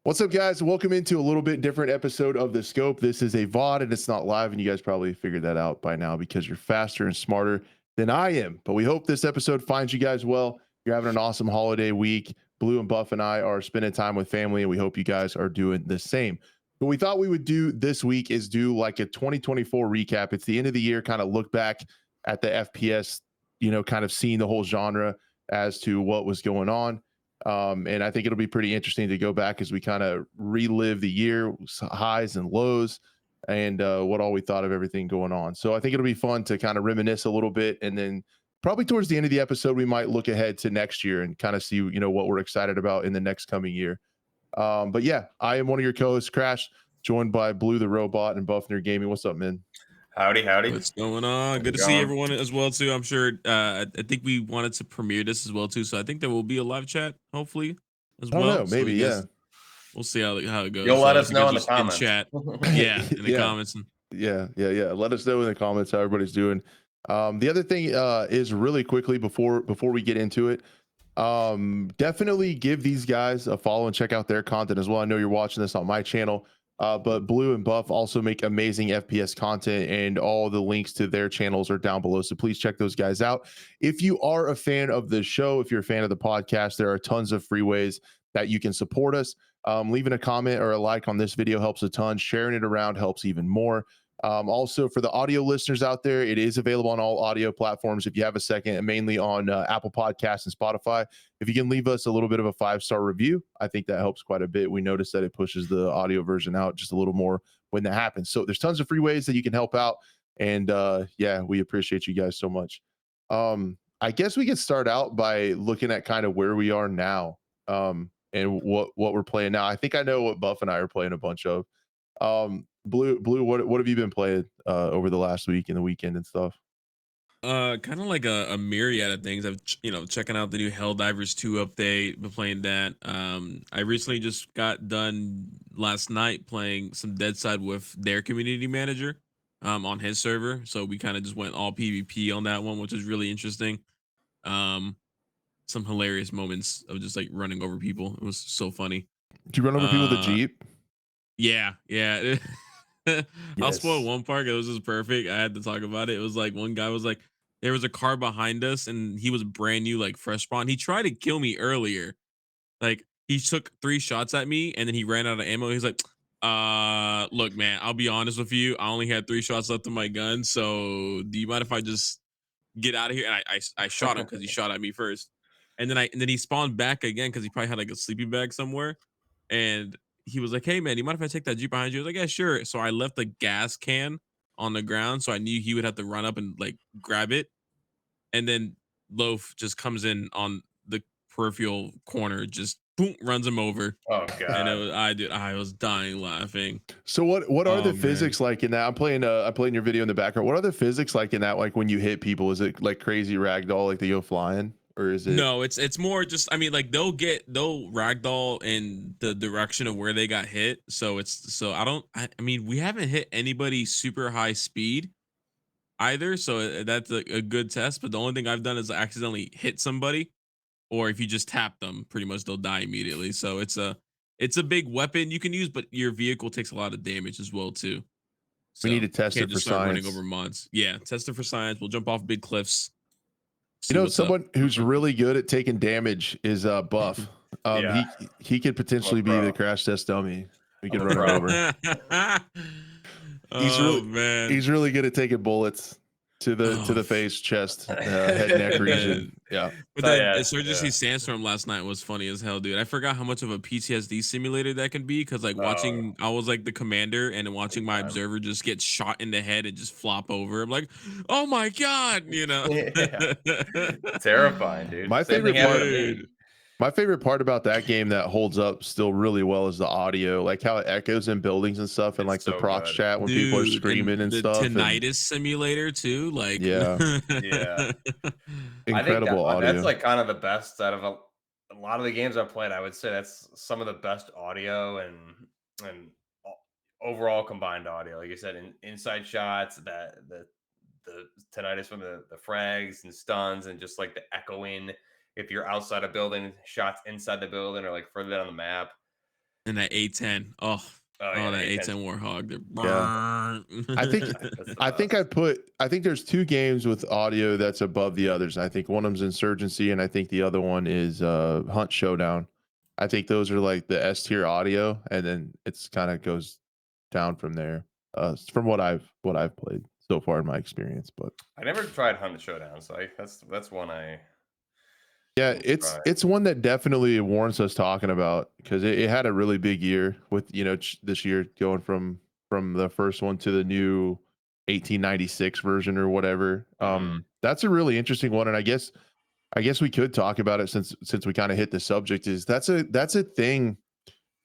What's up, guys? Welcome into a little bit different episode of The Scope. This is a VOD and it's not live, and you guys probably figured that out by now because you're faster and smarter than I am. But we hope this episode finds you guys well. You're having an awesome holiday week. Blue and Buff and I are spending time with family, and we hope you guys are doing the same. What we thought we would do this week is do like a 2024 recap. It's the end of the year, kind of look back at the FPS, kind of seeing the whole genre as to what was going on. And I think it'll be pretty interesting to go back as we kind of relive the year, highs and lows, and what all we thought of everything going on. So I think it'll be fun to kind of reminisce a little bit, and then probably towards the end of the episode, we might look ahead to next year and kind of see, what we're excited about in the next coming year. But yeah, I am one of your co-hosts, Crash, joined by BlueTheRobot and Buffnerd Gaming. What's up, man? Howdy, howdy. What's going on? Good to see everyone as well too. I'm sure. I think we wanted to premiere this as well too, so I think there will be a live chat hopefully as well. I don't know, maybe yeah. We'll see how it goes. You'll let us know in the comments. In chat. Yeah, in the comments. Yeah. Let us know in the comments how everybody's doing. The other thing is really quickly before we get into it, definitely give these guys a follow and check out their content as well. I know you're watching this on my channel. But Blue and Buff also make amazing FPS content, and all the links to their channels are down below. So please check those guys out. If you are a fan of the show, if you're a fan of the podcast, there are tons of free ways that you can support us. Leaving a comment or a like on this video helps a ton. Sharing it around helps even more. Also, for the audio listeners out there, it is available on all audio platforms if you have a second, and mainly on Apple Podcasts and Spotify. If you can leave us a little bit of a 5-star review, I think that helps quite a bit. We noticed that it pushes the audio version out just a little more when that happens. So there's tons of free ways that you can help out. And yeah, we appreciate you guys so much. I guess we could start out by looking at kind of where we are now, and what we're playing now. I think I know what Buff and I are playing a bunch of. Blue, what have you been playing over the last week and the weekend and stuff? Kind of like a myriad of things. I've checking out the new Helldivers 2 update. Been playing that. I recently just got done last night playing some Deadside with their community manager on his server. So we kind of just went all PvP on that one, which is really interesting. Some hilarious moments of just like running over people. It was so funny. Did you run over people with a Jeep? Yeah. I'll Yes. spoil one part. It was just perfect. I had to talk about it. It was like one guy was like, there was a car behind us, and he was brand new, like fresh spawn. He tried to kill me earlier. Like he took 3 shots at me, and then he ran out of ammo. He's like, look, man, I'll be honest with you. I only had 3 shots left in my gun. So do you mind if I just get out of here? And I shot him because he shot at me first. And then he spawned back again because he probably had like a sleeping bag somewhere. And he was like, hey man, you mind if I take that Jeep behind you? I was like, yeah, sure. So I left the gas can on the ground, so I knew he would have to run up and like grab it. And then Loaf just comes in on the peripheral corner, just boom, runs him over. Oh god. And I was dying laughing. So what are the man. physics like in that? I'm playing your video in the background. What are the physics like in that? Like when you hit people, is it like crazy ragdoll, like they go flying? Or is it? No, it's more just, I mean, like they'll ragdoll in the direction of where they got hit. So I mean, we haven't hit anybody super high speed either. So that's a good test. But the only thing I've done is accidentally hit somebody, or if you just tap them, pretty much they'll die immediately. So it's a big weapon you can use, but your vehicle takes a lot of damage as well too. So We need to test can't it for just start science. running over mods. Yeah, test it for science. We'll jump off big cliffs. Someone who's really good at taking damage is Buff. Yeah. He could potentially be the crash test dummy. We could I'm run a him pro. over. Man, He's really good at taking bullets to the face, chest, head, neck region. Yeah. But that Insurgency Sandstorm last night was funny as hell, dude. I forgot how much of a PTSD simulator that can be, because like watching, I was like the commander and watching my observer just get shot in the head and just flop over. I'm like, oh my god, Yeah. Terrifying, dude. My Same favorite thing happened part. to me. My favorite part about that game that holds up still really well is the audio, like how it echoes in buildings and stuff, and like the prox chat when people are screaming and the stuff. Tinnitus simulator too, like yeah, incredible audio. That's like kind of the best out of a lot of the games I've played. I would say that's some of the best audio and overall combined audio. Like you said, inside shots, the tinnitus from the frags and stuns, and just like the echoing if you're outside a building, shots inside the building or like further down the map. And that A10. Oh, Oh yeah, oh, the that A10's A10 Warhog. They're Yeah. I think that's the I think best. I think there's two games with audio that's above the others. I think one of them's Insurgency, and I think the other one is Hunt Showdown. I think those are like the S tier audio, and then it's kind of goes down from there. From what I've played so far in my experience, but I never tried Hunt Showdown, so that's one I yeah, need to try. it's one that definitely warrants us talking about because it had a really big year with this year going from the first one to the new 1896 version or whatever. Mhm. That's a really interesting one, and I guess we could talk about it since we kind of hit the subject. Is that's a thing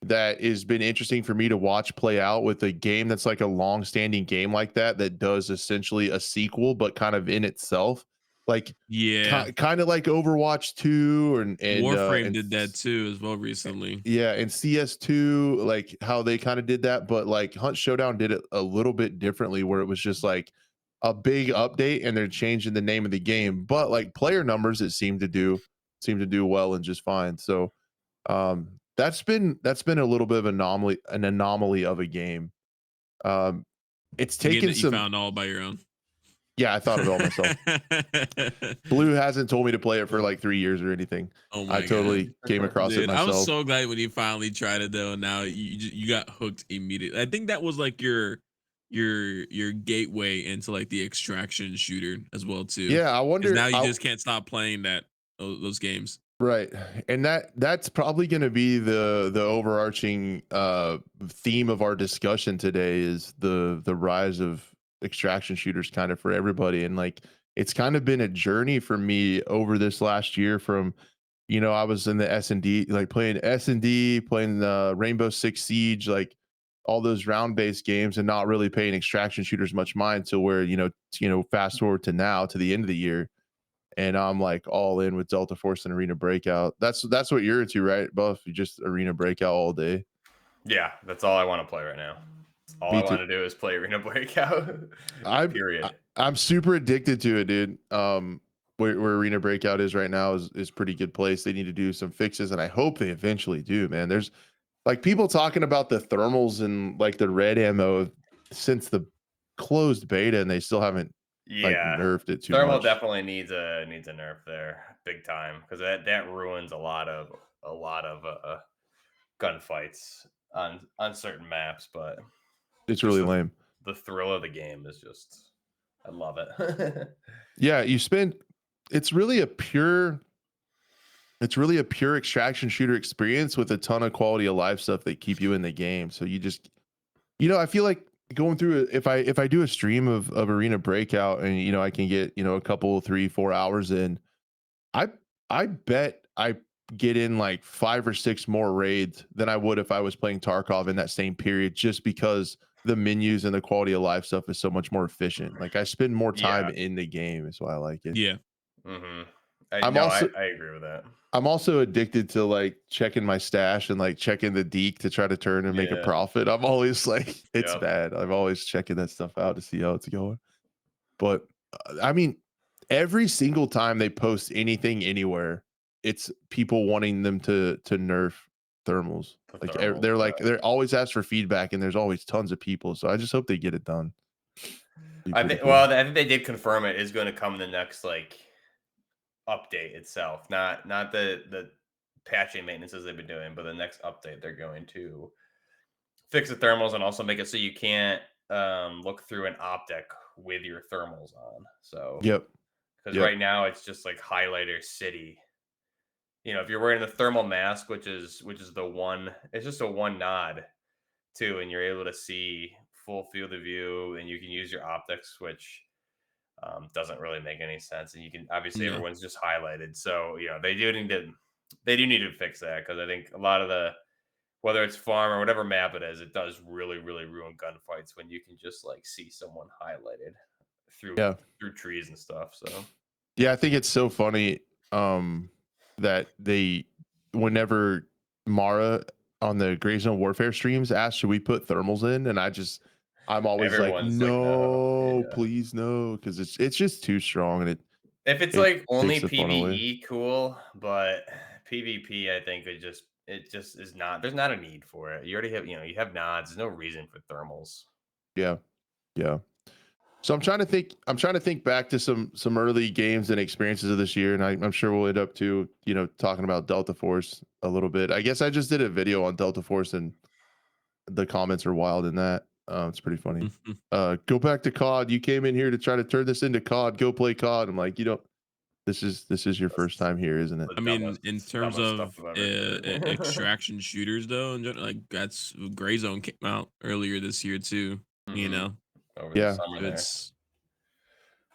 that has been interesting for me to watch play out with a game that's like a long-standing game like that that does essentially a sequel, but kind of in itself, like Yeah. kind of like Overwatch 2 Warframe did that too as well recently. yeah, and CS2, like how they kind of did that, but like Hunt Showdown did it a little bit differently, where it was just like a big update and they're changing the name of the game, but like player numbers, it seemed to do well and just fine. So that's been a little bit of an anomaly of a game. Um, it's A game taken that you some. found all by your own. Yeah, I thought of it all myself. Blue hasn't told me to play it for like 3 years or anything. Oh I my god. totally came across it Dude, I was myself. so glad when you finally tried it though. Now you got hooked immediately. I think that was like your gateway into like the extraction shooter as well too. Yeah, I Because wonder. now you just can't stop playing those games. Right. And that's probably going to be the overarching theme of our discussion today is the rise of extraction shooters kind of for everybody, and like it's kind of been a journey for me over this last year from I was in the S&D, like playing S&D, playing the Rainbow Six Siege, like all those round-based games, and not really paying extraction shooters much mind till where fast forward to now to the end of the year, and I'm like all in with Delta Force and Arena Breakout. That's what you're into, right, Buff? You just Arena Breakout all day. Yeah, that's all I want to play right now. All I Me too. want to do is play Arena Breakout. I'm I- Period. I'm super addicted to it, dude. Where Arena Breakout is right now is pretty good place. They need to do some fixes, and I hope they eventually do. Man, there's like people talking about the thermals and like the red ammo since the closed beta, and they still haven't like Yeah, nerfed it too thermal much. definitely needs a nerf there, big time, because that ruins a lot of gunfights on certain maps. But It's just really lame. the thrill of the game is just, I love it. Yeah, it's really a pure extraction shooter experience with a ton of quality of life stuff that keep you in the game. So you just I feel like going through it, if I do a stream of Arena Breakout and I can get, a couple 3-4 hours in, I I bet I get in like 5 or 6 more raids than I would if I was playing Tarkov in that same period, just because the menus and the quality of life stuff is so much more efficient. Like I spend more time Yeah. in the game is why I like it. Yeah. hmm I I'm no, also I agree with that. I'm also addicted to like checking my stash and like checking the deek to try to turn and make a Yeah. profit. I'm always like, it's Yep. bad. I'm always checking that stuff out to see how it's going. But I mean, every single time they post anything anywhere, it's people wanting them to nerf thermals. The Like thermals. they're Yeah. like they're always asked for feedback, and there's always tons of people. So I just hope they get it done. Be I pretty think. cool. Well, I think they did confirm it is going to come in the next like update itself, not the patching maintenances they've been doing, but the next update they're going to fix the thermals and also make it so you can't look through an optic with your thermals on. So Yep. because Yep. right now it's just like highlighter city. If you're wearing the thermal mask, which is the one, it's just a one nod too, and you're able to see full field of view, and you can use your optics, which doesn't really make any sense. And you can obviously No. everyone's just highlighted, so they do need to fix that, because I think a lot of the, whether it's farm or whatever map it is, it does really really ruin gunfights when you can just like see someone highlighted through Yeah. through trees and stuff. So Yeah, I think it's so funny that whenever Mara on the Gray Zone Warfare streams asked, should we put thermals in? And I'm always like, everyone's like, no, no, yeah, please no, because it's just too strong, and If it's It like only takes the fun away. PvE, cool, but PvP, I think it just is not. There's not a need for it. You already have, you have nods. There's no reason for thermals. Yeah, yeah. So I'm trying to think back to some early games and experiences of this year, and I'm sure we'll end up to talking about Delta Force a little bit. I guess I just did a video on Delta Force, and the comments are wild in that. It's pretty funny. Go back to COD. You came in here to try to turn this into COD. Go play COD. I'm like, this is your first That's time here, isn't it? I mean, in terms stuff of I've ever heard. extraction shooters, though, in like that's Gray Zone came out earlier this year too. You Mhm. know, Over the Yeah. summer there. it's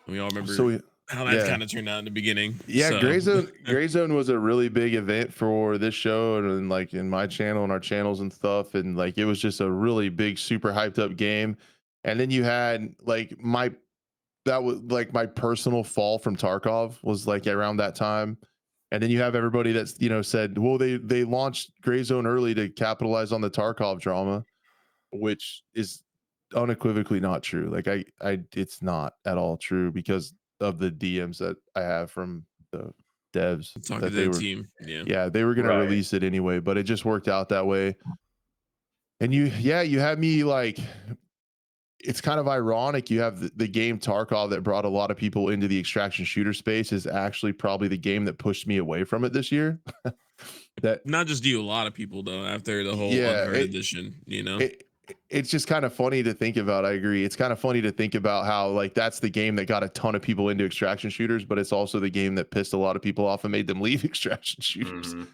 we all remember So how that yeah. kind of turned out in the beginning. Yeah, So Gray Zone was a really big event for this show and like in my channel and our channels and stuff. And like it was just a really big, super hyped up game. And then you had like that was like my personal fall from Tarkov was like around that time. And then you have everybody that's said, well, they launched Gray Zone early to capitalize on the Tarkov drama, which is unequivocally not true. Like I it's not at all true because of the DMs that I have from the devs talking that to the team, yeah. yeah, they were going to Right. release it anyway, but it just worked out that way. And you had me like it's kind of ironic you have the game Tarkov that brought a lot of people into the extraction shooter space is actually probably the game that pushed me away from it this year. That Not just you, a lot of people though. After the whole yeah, Unheard edition, it it's just kind of funny to think about. I agree. It's kind of funny to think about how like that's the game that got a ton of people into extraction shooters, but it's also the game that pissed a lot of people off and made them leave extraction shooters. Mhm.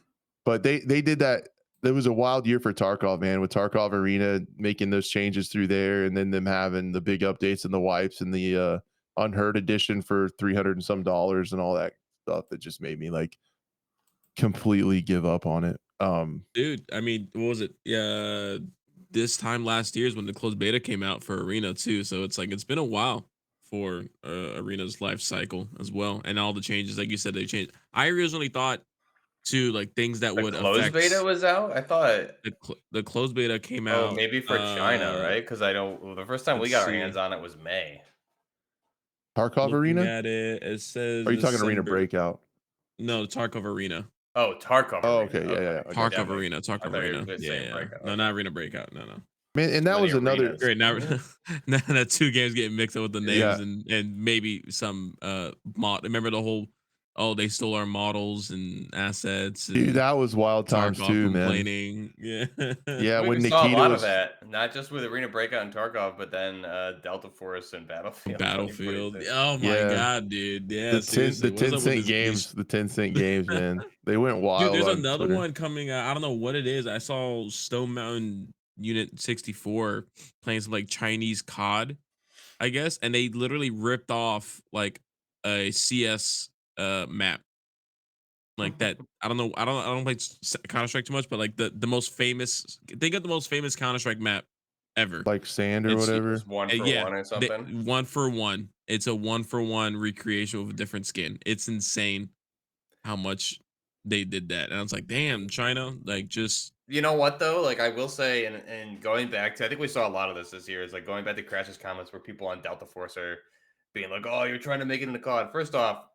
But they did that. It was a wild year for Tarkov, man, with Tarkov Arena making those changes through there, and then them having the big updates and the wipes and the Unheard edition for $300 and some dollars and all that stuff that just made me like completely give up on it. dude. I mean, what was it? Yeah, this time last year is when the closed beta came out for Arena too. So it's like it's been a while for Arena's life cycle as well, and all the changes, like you said, they changed. I originally thought too, like things that The would closed beta affect was out? I thought the closed beta came oh, out. maybe for China, right? Because I don't well, the first time we Let's got our hands see. on it was May. Tarkov Looking Arena? at it, it says Are you talking Arena December. Breakout? No, Tarkov Arena. Oh, Tarkov Oh, Arena, okay. Yeah, yeah, okay. yeah. I got Yeah, you. Tarkov I'm like Arena. I Tarkov thought you Arena. were Yeah, saying yeah. Breakout, No, okay. not Arena Breakout. No, no. Man, and Too that many was another arenas. Great. Now, now that two games getting mixed up with the names yeah, and maybe some mod. Remember the whole they stole our models and assets dude, and that was wild times Tarkov too, man. complaining. Yeah. Yeah, We when saw a Nikita lot of was that, not just with Arena Breakout and Tarkov, but then Delta Force and Battlefield Battlefield. 2042. Oh my yeah, god, dude. Yeah, the seriously. What is 10 up with cent this games, the 10-cent games, man. They went Dude, wild there's on another Twitter. one coming out. I don't know what it is. I saw Stone Mountain Unit 64 playing some like Chinese COD, I guess, and they literally ripped off like a CS map. Like that. I don't know. I don't play Counter Strike too much, but like the most famous, think of the most famous Counter Strike map ever. Like sand or It's whatever. Just one for yeah, one or they, something. 1-for-1. It's a 1-for-1 recreation of a different skin. It's insane how much they did that. And I was like, damn, China, like just You know what though? Like I will say, and going back to, I think we saw a lot of this year. Is like going back to Crash's comments where people on Delta Force are being like, "Oh, you're trying to make it into COD." First off,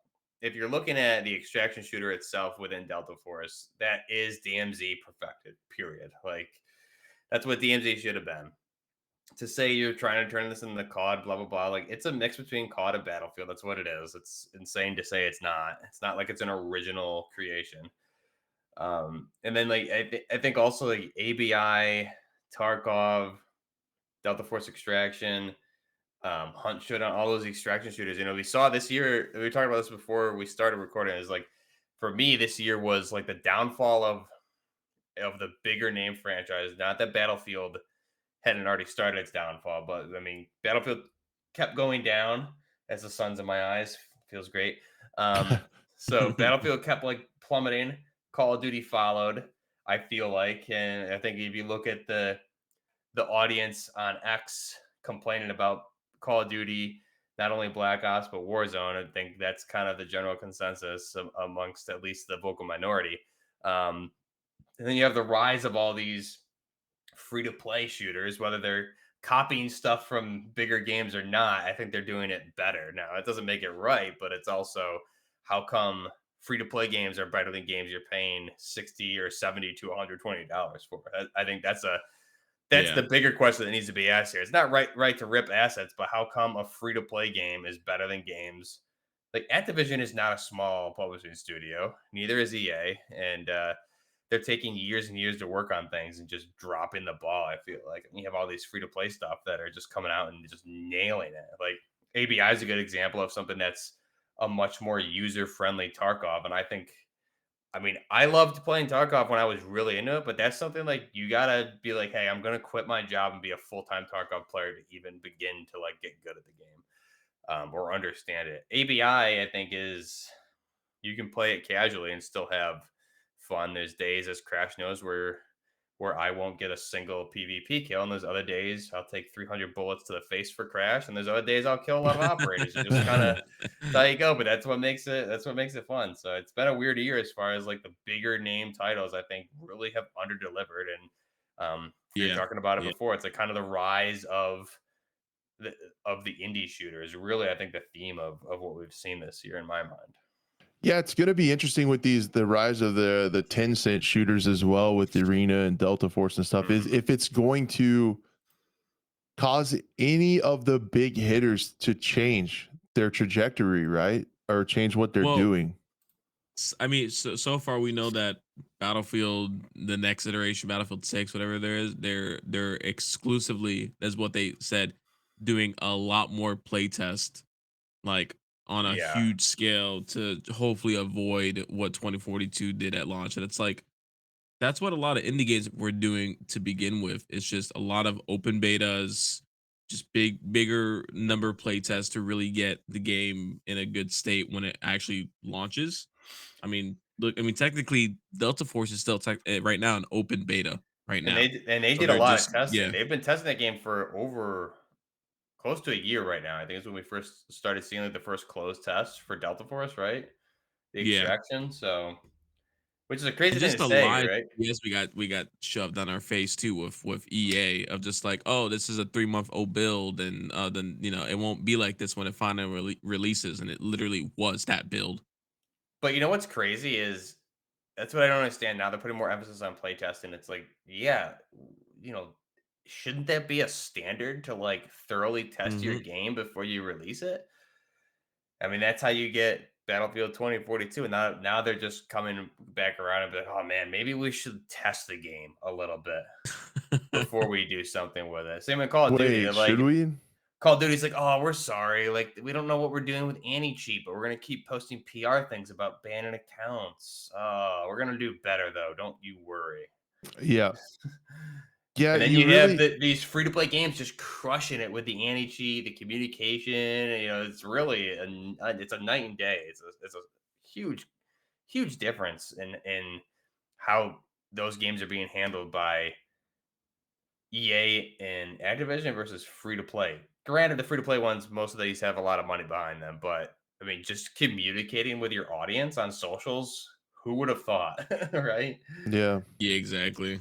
if you're looking at the extraction shooter itself within Delta Force, that is DMZ perfected. Period. Like that's what DMZ should have been. To say you're trying to turn this into COD, blah blah blah. Like it's a mix between COD and Battlefield. That's what it is. It's insane to say it's not. It's not like it's an original creation. And then like I think also like ABI, Tarkov, Delta Force Extraction, Hunt Showdown, all those extraction shooters. We saw this year. We talked about this before we started recording. Is like for me, this year was like the downfall of the bigger name franchise. Not that Battlefield hadn't already started its downfall, but I mean Battlefield kept going down as the sun's in my eyes. Feels great. So Battlefield kept like plummeting. Call of Duty followed. I feel like, and I think if you look at the audience on X complaining about Call of Duty, not only Black Ops but Warzone, I think that's kind of the general consensus amongst at least the vocal minority. And then you have the rise of all these free to play shooters, whether they're copying stuff from bigger games or not, I think they're doing it better. Now, it doesn't make it right, but it's also how come free to play games are better than games you're paying 60 or 70 to $120 for? I think that's Yeah. the bigger question that needs to be asked here. It's not right to rip assets, but how come a free to play game is better than games? Like Activision is not a small publishing studio, neither is EA, and they're taking years and years to work on things and just dropping the ball. I feel like and you have all these free to play stuff that are just coming out and just nailing it. Like ABI is a good example of something that's a much more user friendly Tarkov, and I mean, I loved playing Tarkov when I was really into it, but that's something like you gotta be like, hey, I'm gonna quit my job and be a full time Tarkov player to even begin to like get good at the game or understand it. ABI, I think, is you can play it casually and still have fun. There's days, as Crash knows, where I won't get a single PvP kill, and there's other days I'll take 300 bullets to the face for Crash, and there's other days I'll kill a lot of operators. It just kind of how you go, but that's what makes it fun. So it's been a weird year as far as like the bigger name titles. I think really have underdelivered, and we were Yeah. talking about it Yeah. before. It's like kind of the rise the of the indie shooters. Really, I think the theme of what we've seen this year in my mind. Yeah, it's going to be interesting with the rise of the 10-cent shooters as well with the Arena and Delta Force and stuff. Is Mhm. if it's going to cause any of the big hitters to change their trajectory, right? Or change what they're Well, doing. I mean, so far we know that Battlefield, the next iteration, Battlefield 6, whatever there is, they're exclusively, as what they said, doing a lot more playtest, like on a Yeah, huge scale to hopefully avoid what 2042 did at launch. And it's like that's what a lot of indie games were doing to begin with. It's just a lot of open betas, just bigger number playtests to really get the game in a good state when it actually launches. I mean, look, I mean, technically, Delta Force is still right now an open beta right and now. they So did a they're lot of just testing. yeah, They've been testing that game for over close to a year right now. I think it's when we first started seeing like the first closed test for Delta Force, right? The yeah, extraction. So, which is a crazy and thing just to a say, lie. right? Yes, we got shoved on our face too with EA of just like, oh, this is a 3 month old build, and then it won't be like this when it finally releases, and it literally was that build. But you know what's crazy is that's what I don't understand. Now they're putting more emphasis on playtesting. It's like, yeah, you know, shouldn't that be a standard to like thoroughly test your Hmm. game before you release it? I mean, that's how you get Battlefield 2042. And now they're just coming back around and be like, oh man, maybe we should test the game a little bit before we do something with it. Same with Call of Duty. They're Wait, should like, we? Call of Duty's like, oh, we're sorry. Like, we don't know what we're doing with anti-cheat, but we're gonna keep posting PR things about banning accounts. We're gonna do better though. Don't you worry. Yeah. Yeah, And then you you have really these free-to-play games just crushing it with the anti-cheat, the communication. It's really it's a night and day. It's a huge, huge difference in how those games are being handled by EA and Activision versus free to play. Granted, the free to play ones, most of these have a lot of money behind them, but I mean, just communicating with your audience on socials, who would have thought, right? yeah. Yeah, exactly.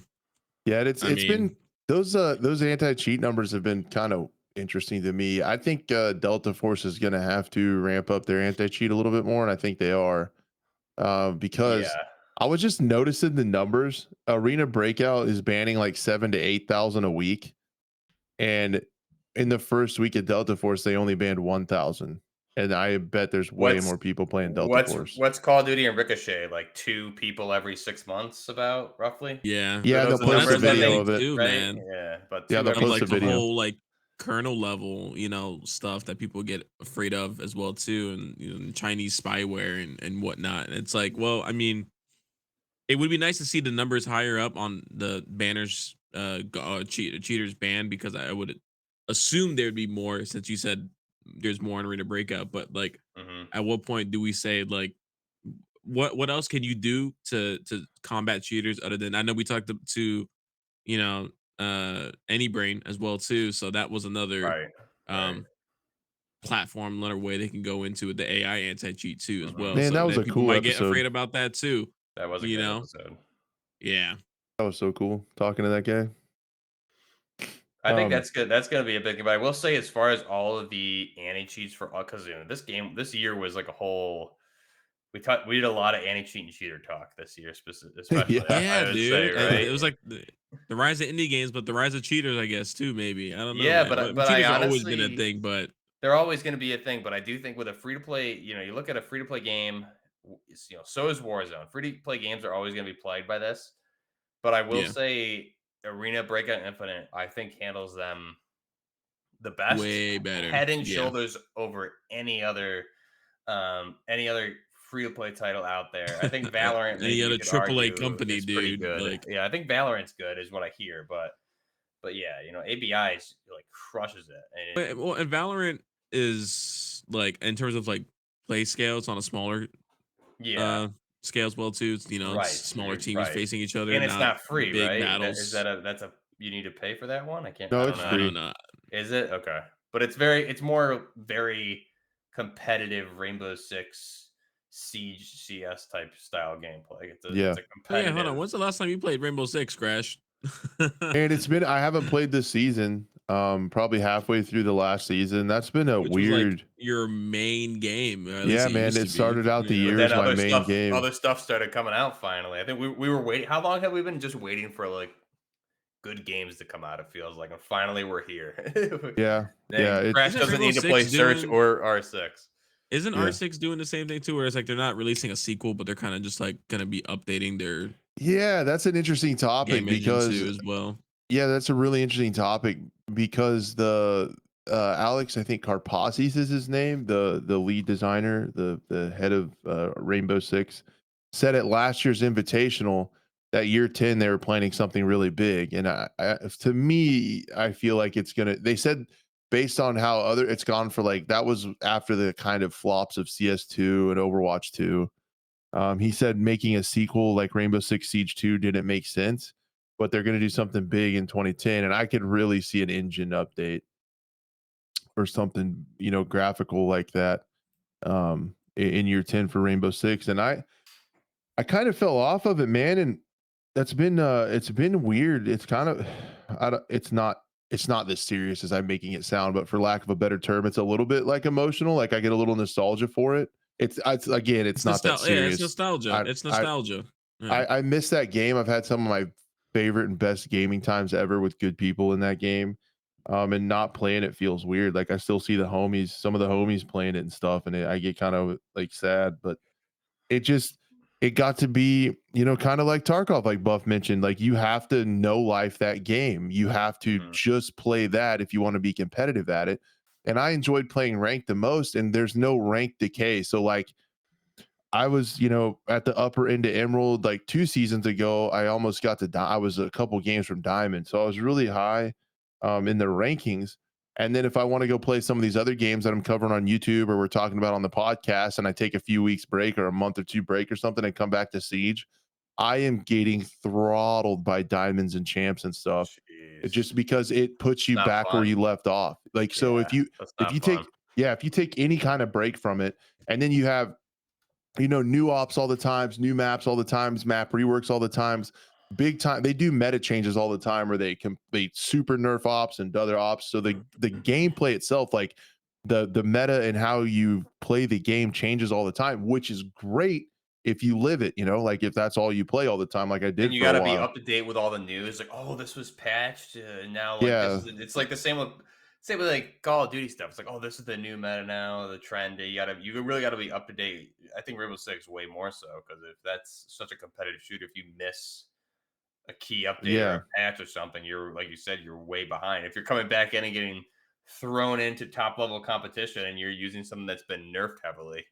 Yeah, it's I it's been mean, those anti-cheat numbers have been kind of interesting to me. I think Delta Force is going to have to ramp up their anti-cheat a little bit more, and I think they are because Yeah. I was just noticing the numbers. Arena Breakout is banning like 7 to 8,000 a week, and in the first week of Delta Force, they only banned 1,000, and I bet there's way What's more people playing Delta what's Force. what's Call of Duty and Ricochet like 2 people every 6 months about roughly? yeah, Yeah, Those they'll the and post a that's numbers I another video think, thing of it. too, right? man. Yeah, but Yeah, two they'll Of every post like a the 6 months. video. whole like kernel level, stuff that people get afraid of as well too, and Chinese spyware and whatnot. And it's like, well, I mean, it would be nice to see the numbers higher up on the banners, cheaters banned because I would assume there'd be more since you said there's more in Arena Breakout. But like, Mhm. at what point do we say like, what else can you do to combat cheaters other than I know we talked to you know, Any Brain as well too. So that was another Right. Right. um platform, another way they can go into with the AI anti-cheat too as Mhm. well. Man, that So was that a people cool might get episode. afraid about that too. That was a You great know? episode. Yeah. That was so cool talking to that guy. I think Um, that's good. That's gonna be a big thing. But I will say, as far as all of the anti cheats for because this year was like a whole. We did a lot of anti cheat and cheater talk this year, especially. yeah, I Yeah, would say, dude. right? It was like the rise of indie games, but the rise of cheaters, I guess, too. Maybe I don't know, Yeah, man. but But I cheaters have always been a honestly, thing, but they're always going to be a thing. But I do think with a free to play, you look at a free to play game. So is Warzone. Free to play games are always going to be plagued by this. But I will yeah, say, Arena Breakout Infinite, I think handles them the best, way better. head and Yeah, shoulders over any other free to play title out there. I think Valorant, maybe any you other could AAA argue, company, is pretty dude. good. Like, Yeah, I think Valorant's good, is what I hear. But yeah, ABI is like crushes it. And well, and Valorant is like in terms of like play scale, it's on a smaller yeah, uh scale as well too. It's, it's right, smaller teams right. facing each other, And it's not not free, big right? Is battles. that a that's a you need to pay for that one? no, I don't it's know. I don't free. know. Is it? Okay. But it's more very competitive Rainbow Six Siege CS type style gameplay. It's Yeah, a Oh yeah, hold on. competitive. When's the last time you played Rainbow Six, Crash? and it's been I haven't played this season. Probably halfway through the last season. That's been a Which was like weird. your main game, or at least Yeah, it man. used It to be. started out the Yeah. But year then as my main game. other stuff started coming out finally. I think we were waiting. How long have we been just waiting for like good games to come out? It feels like, and finally we're here. Yeah, yeah. Dang, Crash Isn't doesn't Rainbow need to play Six Search doing? or R6. Isn't Yeah. R6 doing the same thing too? Where it's like they're not releasing a sequel, but they're kind of just like gonna be updating their Yeah, that's an interesting topic game engine because too as well. yeah, that's a really interesting topic because the Alex, I think Karpazis is his name, the lead designer, the head of Rainbow Six, said at last year's Invitational that year 10 they were planning something really big, and to me, I feel like it's gonna. They said based on how other it's gone for like that was after the kind of flops of CS2 and Overwatch 2. He said making a sequel like Rainbow Six Siege 2 didn't make sense, but they're going to do something big in 2010. And I could really see an engine update or something, graphical like that in year 10 for Rainbow Six. And I kind of fell off of it, man. And it's been weird. It's kind of, I don't, it's not this serious as I'm making it sound, but for lack of a better term, it's a little bit like emotional. Like I get a little nostalgia for it. It's again, it's It's not that nostalgia. Yeah, it's serious. nostalgia. I, It's I, nostalgia. Yeah. I miss that game. I've had some of my favorite and best gaming times ever with good people in that game. And not playing it feels weird. Like I still see some of the homies playing it and stuff, and I get kind of like sad. But it just it got to be, kind of like Tarkov, like Buff mentioned. Like you have to know life that game. You have to Mhm. just play that if you want to be competitive at it. And I enjoyed playing ranked the most, and there's no rank decay. So like I was, at the upper end of Emerald like 2 seasons ago. I almost got to I was a couple games from Diamond. So I was really high in the rankings. And then if I want to go play some of these other games that I'm covering on YouTube or we're talking about on the podcast and I take a few weeks break or a month or two break or something and come back to Siege, I am getting throttled by diamonds and champs and stuff. Jeez. Just because it puts It's you not back where fun. you left off. Like so Yeah, that's if not you fun. take yeah, if you take any kind of break from it and then you have new ops all the times, new maps all the times, map reworks all the times. Big time, they do meta changes all the time, where they super nerf ops and other ops. So the gameplay itself, like the meta and how you play the game changes all the time, which is great if you live it. Like if that's all you play all the time, like I And did you for a gotta be while. up to date with all the news, like, "Oh, this was patched, now, like, this Yeah, is" it's like the same with, like, Call of Duty stuff. It's like, "Oh, this is the new meta now, the trend." You really gotta be up to date. I think Rainbow Six way more so, because if that's such a competitive shooter, if you miss a key update or a yeah. patch or something, you're like you said, you're way behind. If you're coming back in and getting thrown into top level competition and you're using something that's been nerfed heavily,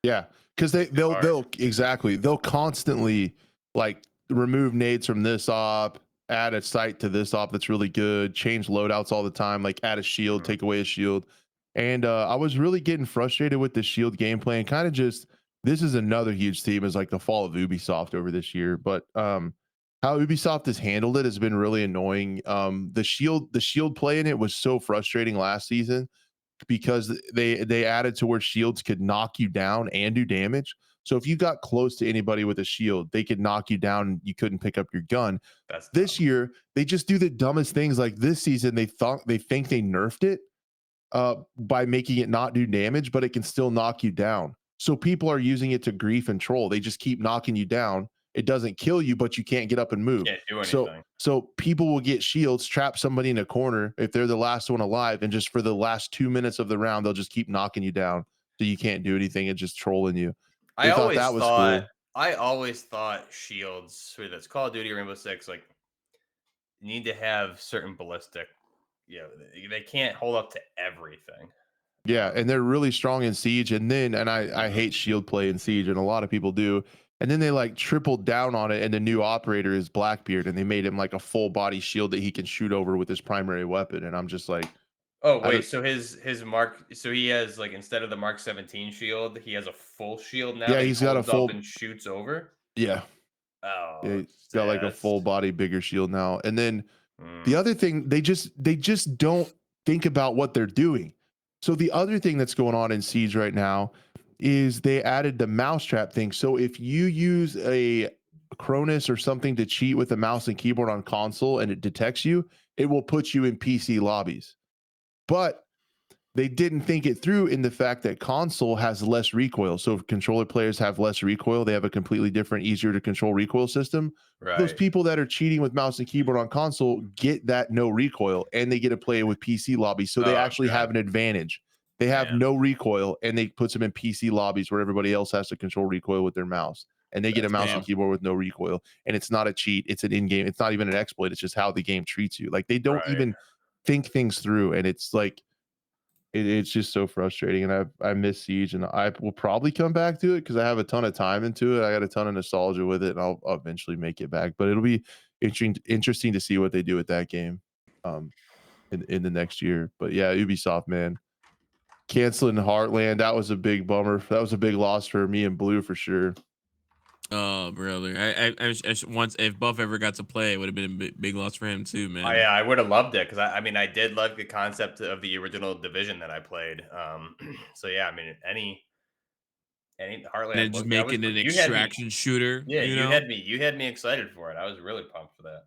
Yeah, because makes it hard. they'll constantly like remove nades from this op, add a sight to this op that's really good, change loadouts all the time, like add a shield, Mhm. take away a shield. And I was really getting frustrated with the shield gameplay and kind of just this is another huge theme is like the fall of Ubisoft over this year. But how Ubisoft has handled it has been really annoying. The shield play in it was so frustrating last season because they added to where shields could knock you down and do damage. So if you got close to anybody with a shield, they could knock you down and you couldn't pick up your gun. That's This dumb. year, they just do the dumbest things. Like this season, they think they nerfed it by making it not do damage, but it can still knock you down. So people are using it to grief and troll. They just keep knocking you down. It doesn't kill you, but you can't get up and move. Can't do So anything. so people will get shields, trap somebody in a corner if they're the last one alive, and just for the last 2 minutes of the round, they'll just keep knocking you down so you can't do anything and just trolling you. I They thought always that was thought cool. I always thought shields, whether it's Call of Duty or Rainbow Six, like need to have certain ballistic. They can't hold up to everything. Yeah, and they're really strong in Siege, and then I Mhm. hate shield play in Siege, and a lot of people do. And then they like tripled down on it, and the new operator is Blackbeard, and they made him like a full body shield that he can shoot over with his primary weapon. And I'm just like, Oh I wait, don't. so his mark, so he has like instead of the Mark 17 shield, he has a full shield now Yeah, that he he's got a holds up full. and shoots over. Yeah, yeah, Oh, he's got like a that's full body bigger shield now. And then the mm, other thing, they just don't think about what they're doing. So the other thing that's going on in Siege right now is they added the mousetrap thing. So if you use a Cronus or something to cheat with a mouse and keyboard on console and it detects you, it will put you in PC lobbies. But they didn't think it through in the fact that console has less recoil. So if controller players have less recoil, they have a completely different, easier to control recoil system. Those right. people that are cheating with mouse and keyboard on console get that no recoil and they get to play with PC lobbies. So they Oh, actually good have an advantage. They have man, no recoil and they puts them in PC lobbies where everybody else has to control recoil with their mouse. And they get a that's mouse and Damn. awesome. keyboard with no recoil. And it's not a cheat. It's an in-game. It's not even an exploit. It's just how the game treats you. Like they don't Right. even think things through. And it's like it's just so frustrating, and I miss Siege, and I will probably come back to it because I have a ton of time into it. I got a ton of nostalgia with it, and I'll eventually make it back. But it'll be interesting to see what they do with that game, um, in the next year. But yeah, Ubisoft, man, canceling Heartland, that was a big bummer. That was a big loss for me and Blue for sure. Oh, brother. Once if Buff ever got to play, it would have been a big loss for him too, man. I would have loved it because I mean I did love the concept of the original Division that I played. So yeah, I mean any And Heartland then just was that was making an you had me extraction shooter, yeah you know? you had me excited for it. I was really pumped for that.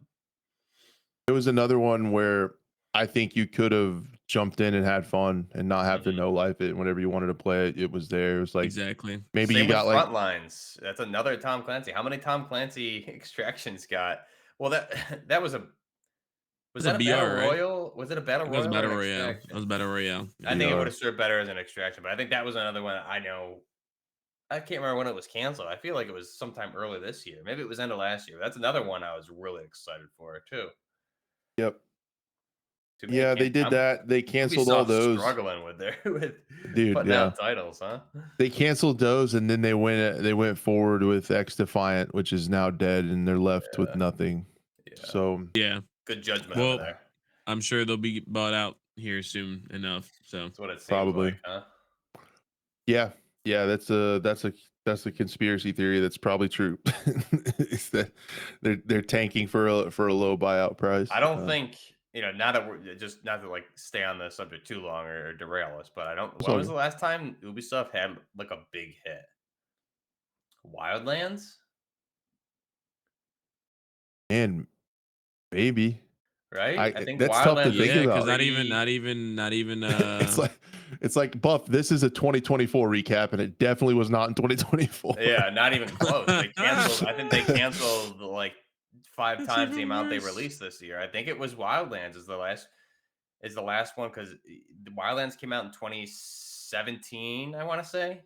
It was another one where I think you could have jumped in and had fun and not have to Mhm. know life it whenever you wanted to play it. It was there. It was like Exactly. maybe you Same with got like Frontlines. That's another Tom Clancy. How many Tom Clancy extractions got? Well, that that was It's a that a battle BR, right? royal? Was it a battle It was royal or Battle an Royale. It extraction? was Battle Royale. I Yeah. think it would VR. have served better as an extraction, but I think that was another one I know. I can't remember when it was canceled. I feel like it was sometime early this year. Maybe it was end of last year. That's another one I was really excited for too. Yep. Too many Yeah, they can did I'm that. They canceled all Ubisoft's those. struggling with their with Dude, putting yeah. out titles, huh? They canceled those and then they went forward with X Defiant, which is now dead and they're left with Yeah, nothing. yeah. So, Yeah. Good judgment over Well, there. I'm sure they'll be bought out here soon enough. So That's what it seems probably. like, huh? Yeah. Yeah, that's a conspiracy theory that's probably true. It's that they're tanking for a low buyout price. I don't think now that we're just not to like stay on the subject too long or derail us, but I don't. It's When all was the good. last time Ubisoft had like a big hit? Wildlands, And maybe right? I think that's tough to Wildlands was think yeah, because about. not even It's like Buff, this is a 2024 recap and it definitely was not in 2024. yeah, not even close. They canceled. I think they canceled like five It's times the even amount they worse. released this year. I think it was Wildlands is the last one because the Wildlands came out in 2017. I want to say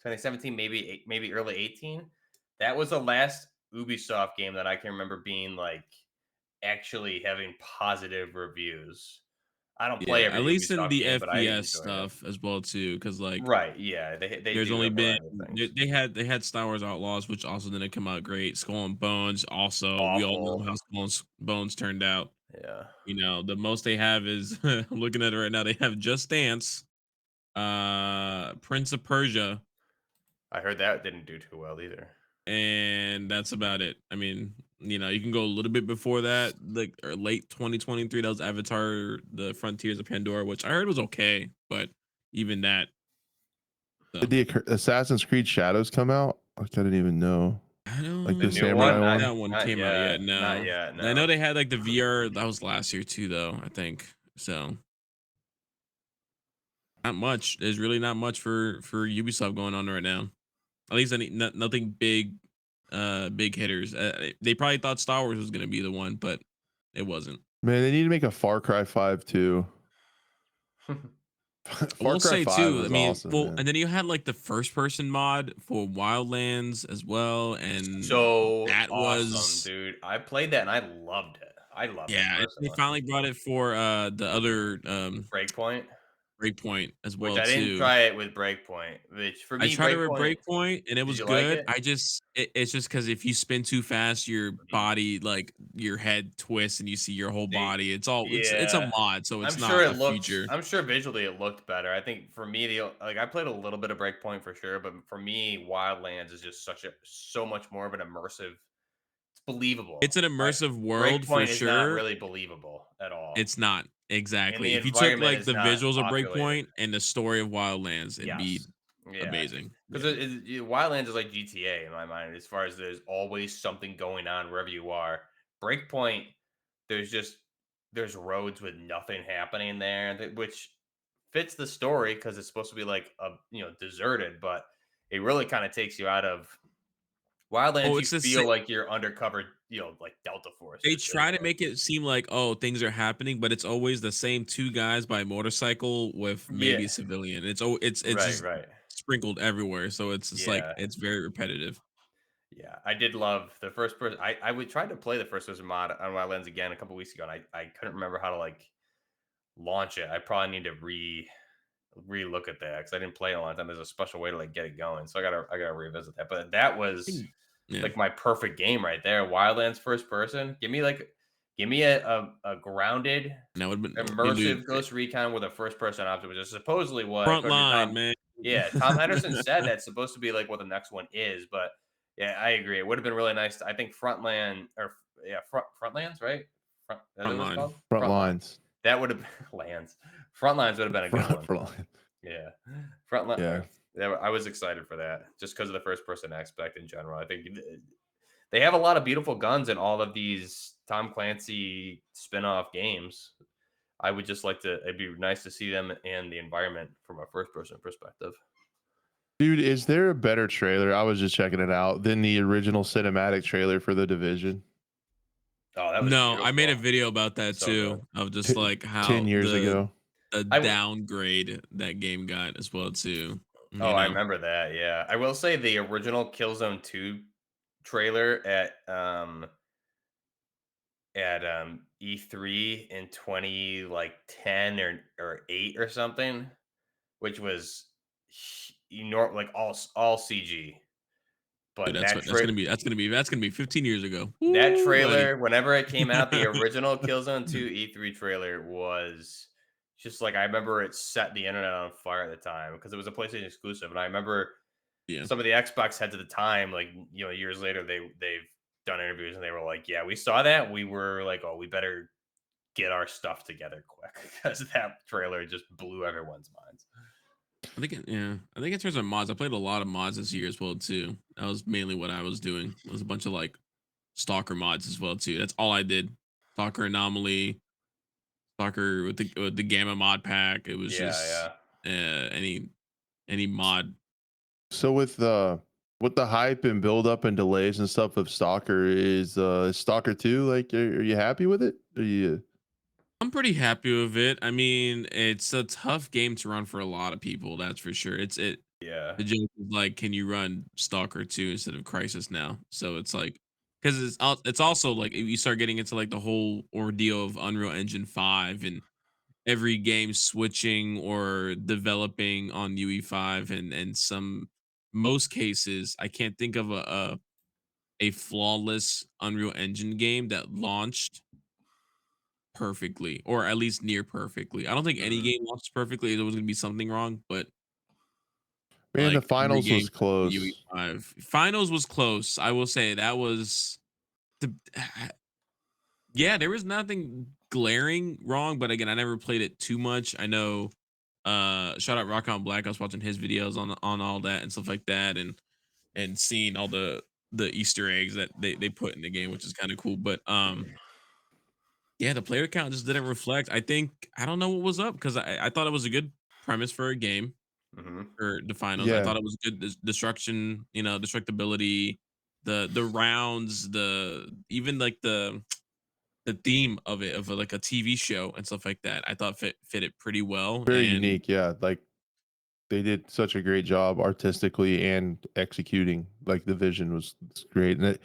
2017, maybe early 18. That was the last Ubisoft game that I can remember being like actually having positive reviews. I don't play Yeah, at every least in Ubisoft the game, but I FPS enjoyed it. stuff as well too, because like Right? Yeah, they there's do only a been variety of things. they had Star Wars Outlaws, which also didn't come out great. Skull and Bones, also we all know Awful. how Skull and Bones turned out. Yeah, You know, the most they have is I'm looking at it right now. They have Just Dance, Prince of Persia, I heard that didn't do too well either. and that's about it. I mean, you can go a little bit before that, like or late 2023. That was Avatar: The Frontiers of Pandora, which I heard was okay, but even that, So Did the Assassin's Creed Shadows come out? Like, I didn't even know. I Like The the don't new samurai one, think not one. that one not came out yet. yet, not No, yet. I know No. they had like the VR. That was last year too, though. I think so. Not much. There's really not much for Ubisoft going on right now. At least nothing big, big hitters. They probably thought Star Wars was gonna be the one, but it wasn't. Man, they need to make a Far Cry 5 too. I Far will Cry say 5 too. I was mean, awesome, well, man. and then you had like the first person mod for Wildlands as well, and So that awesome, was dude. I played that and I loved it. I loved it yeah. And they personally. finally brought it for the other Breakpoint, Breakpoint as which well I didn't too. try it with Breakpoint, which for I me, tried it with Breakpoint, Breakpoint and it did was you like good. it? It's just because if you spin too fast, your Mhm. body, like your head twists and you see your whole The body. It's a yeah. mod, so I'm it's sure not it a looked feature. I'm sure visually it looked better. I think for me, I played a little bit of Breakpoint for sure, but for me, Wildlands is just so much more of an immersive. It's believable. It's an immersive world for Breakpoint is not sure. really believable at all, It's not and exactly. the If you took environment like is the not visuals of populated. Breakpoint and the story of Wildlands, it'd be Yes. Yeah. amazing. Because Yeah. Wildlands is like GTA in my mind, as far as there's always something going on wherever you are. Breakpoint, there's just there's roads with nothing happening there, which fits the story because it's supposed to be like deserted, but it really kind of takes you out of Wildlands. Oh, You it's the feel same. like you're undercover, like Delta Force They just sitting try to there. make it seem like, oh, things are happening, but it's always the same two guys by motorcycle with maybe a Yeah. civilian. It's Right. just Right. sprinkled everywhere, so it's just like Yeah. it's very repetitive. Yeah, I did love the first person. I would try to play the first person mod on my lens again a couple weeks ago, and I couldn't remember how to like launch it. I probably need to re look at that because I didn't play it in a long time. There's a special way to like get it going, so I gotta revisit that. But that was Yeah, like my perfect game right there. Wildlands first person. Give me a grounded, and that would have been immersive Ghost Recon with a first person option, which is supposedly what, front according to line, Tom, man. yeah, Tom Henderson said that's supposed to be like what the next one is. But yeah, I agree. It would have been really nice. I think Frontland or yeah, Frontlands, right? Is that Front what it's line. called? Front Frontline. lines. That would have been lands. Frontlines would have been a good one. Front line. Yeah, Frontline. Yeah. Yeah, I was excited for that just because of the first person aspect in general. I think they have a lot of beautiful guns in all of these Tom Clancy spin-off games. I would just like to, it'd be nice to see them and the environment from a first person perspective. Dude, is there a better trailer? I was just checking it out than the original cinematic trailer for The Division. Oh, that was No, I made a beautiful. video about that So good. too, of just T- like 10 how years ago. the I w- downgrade that game got as well too. oh, You I know, remember that. Yeah. I will say the original Killzone 2 trailer at E3 in 20 like 10 or 8 or something, which was like all CG. dude, But that's gonna be 15 years ago. that Woo, buddy. trailer, whenever it came out, the original Killzone 2 E3 trailer was just like I remember it set the internet on fire at the time because it was a PlayStation exclusive, and I remember Yeah. some of the Xbox heads at the time, like years later, they've done interviews and they were like, "Yeah, we saw that. We were like, oh, we better get our stuff together quick because that trailer just blew everyone's minds." I think in terms of mods, I played a lot of mods this year as well too. That was mainly what I was doing. It was a bunch of like stalker mods as well too. That's all I did. Stalker anomaly, stalker with the gamma mod pack. It was Yeah, just yeah. any mod. So with the hype and build up and delays and stuff of Stalker, is Stalker 2 like are you happy with it? Are you I'm pretty happy with it. I mean, it's a tough game to run for a lot of people, that's for sure. Yeah. The joke is like, can you run Stalker 2 instead of Crisis now? So it's like, because it's also like if you start getting into like the whole ordeal of Unreal Engine 5 and every game switching or developing on UE5 and some most cases, I can't think of a flawless Unreal Engine game that launched perfectly or at least near perfectly. I don't think any Mhm. game launches perfectly. There was going to be something wrong, but man, the like every finals game was close. UE5. Finals was close. I will say that was the yeah, there was nothing glaring wrong, but again, I never played it too much. I know shout out Rock on Black. I was watching his videos on all that and stuff like that, and seeing all the Easter eggs that they put in the game, which is kind of cool. But yeah, the player count just didn't reflect. I don't know what was up because I thought it was a good premise for a game Hmm. for the finals. I Yeah, thought it was good destruction, destructibility, the rounds, the even like the theme of it of like a TV show and stuff like that. I thought fit it pretty well. very And unique. Yeah, like they did such a great job artistically and executing. Like the vision was great. And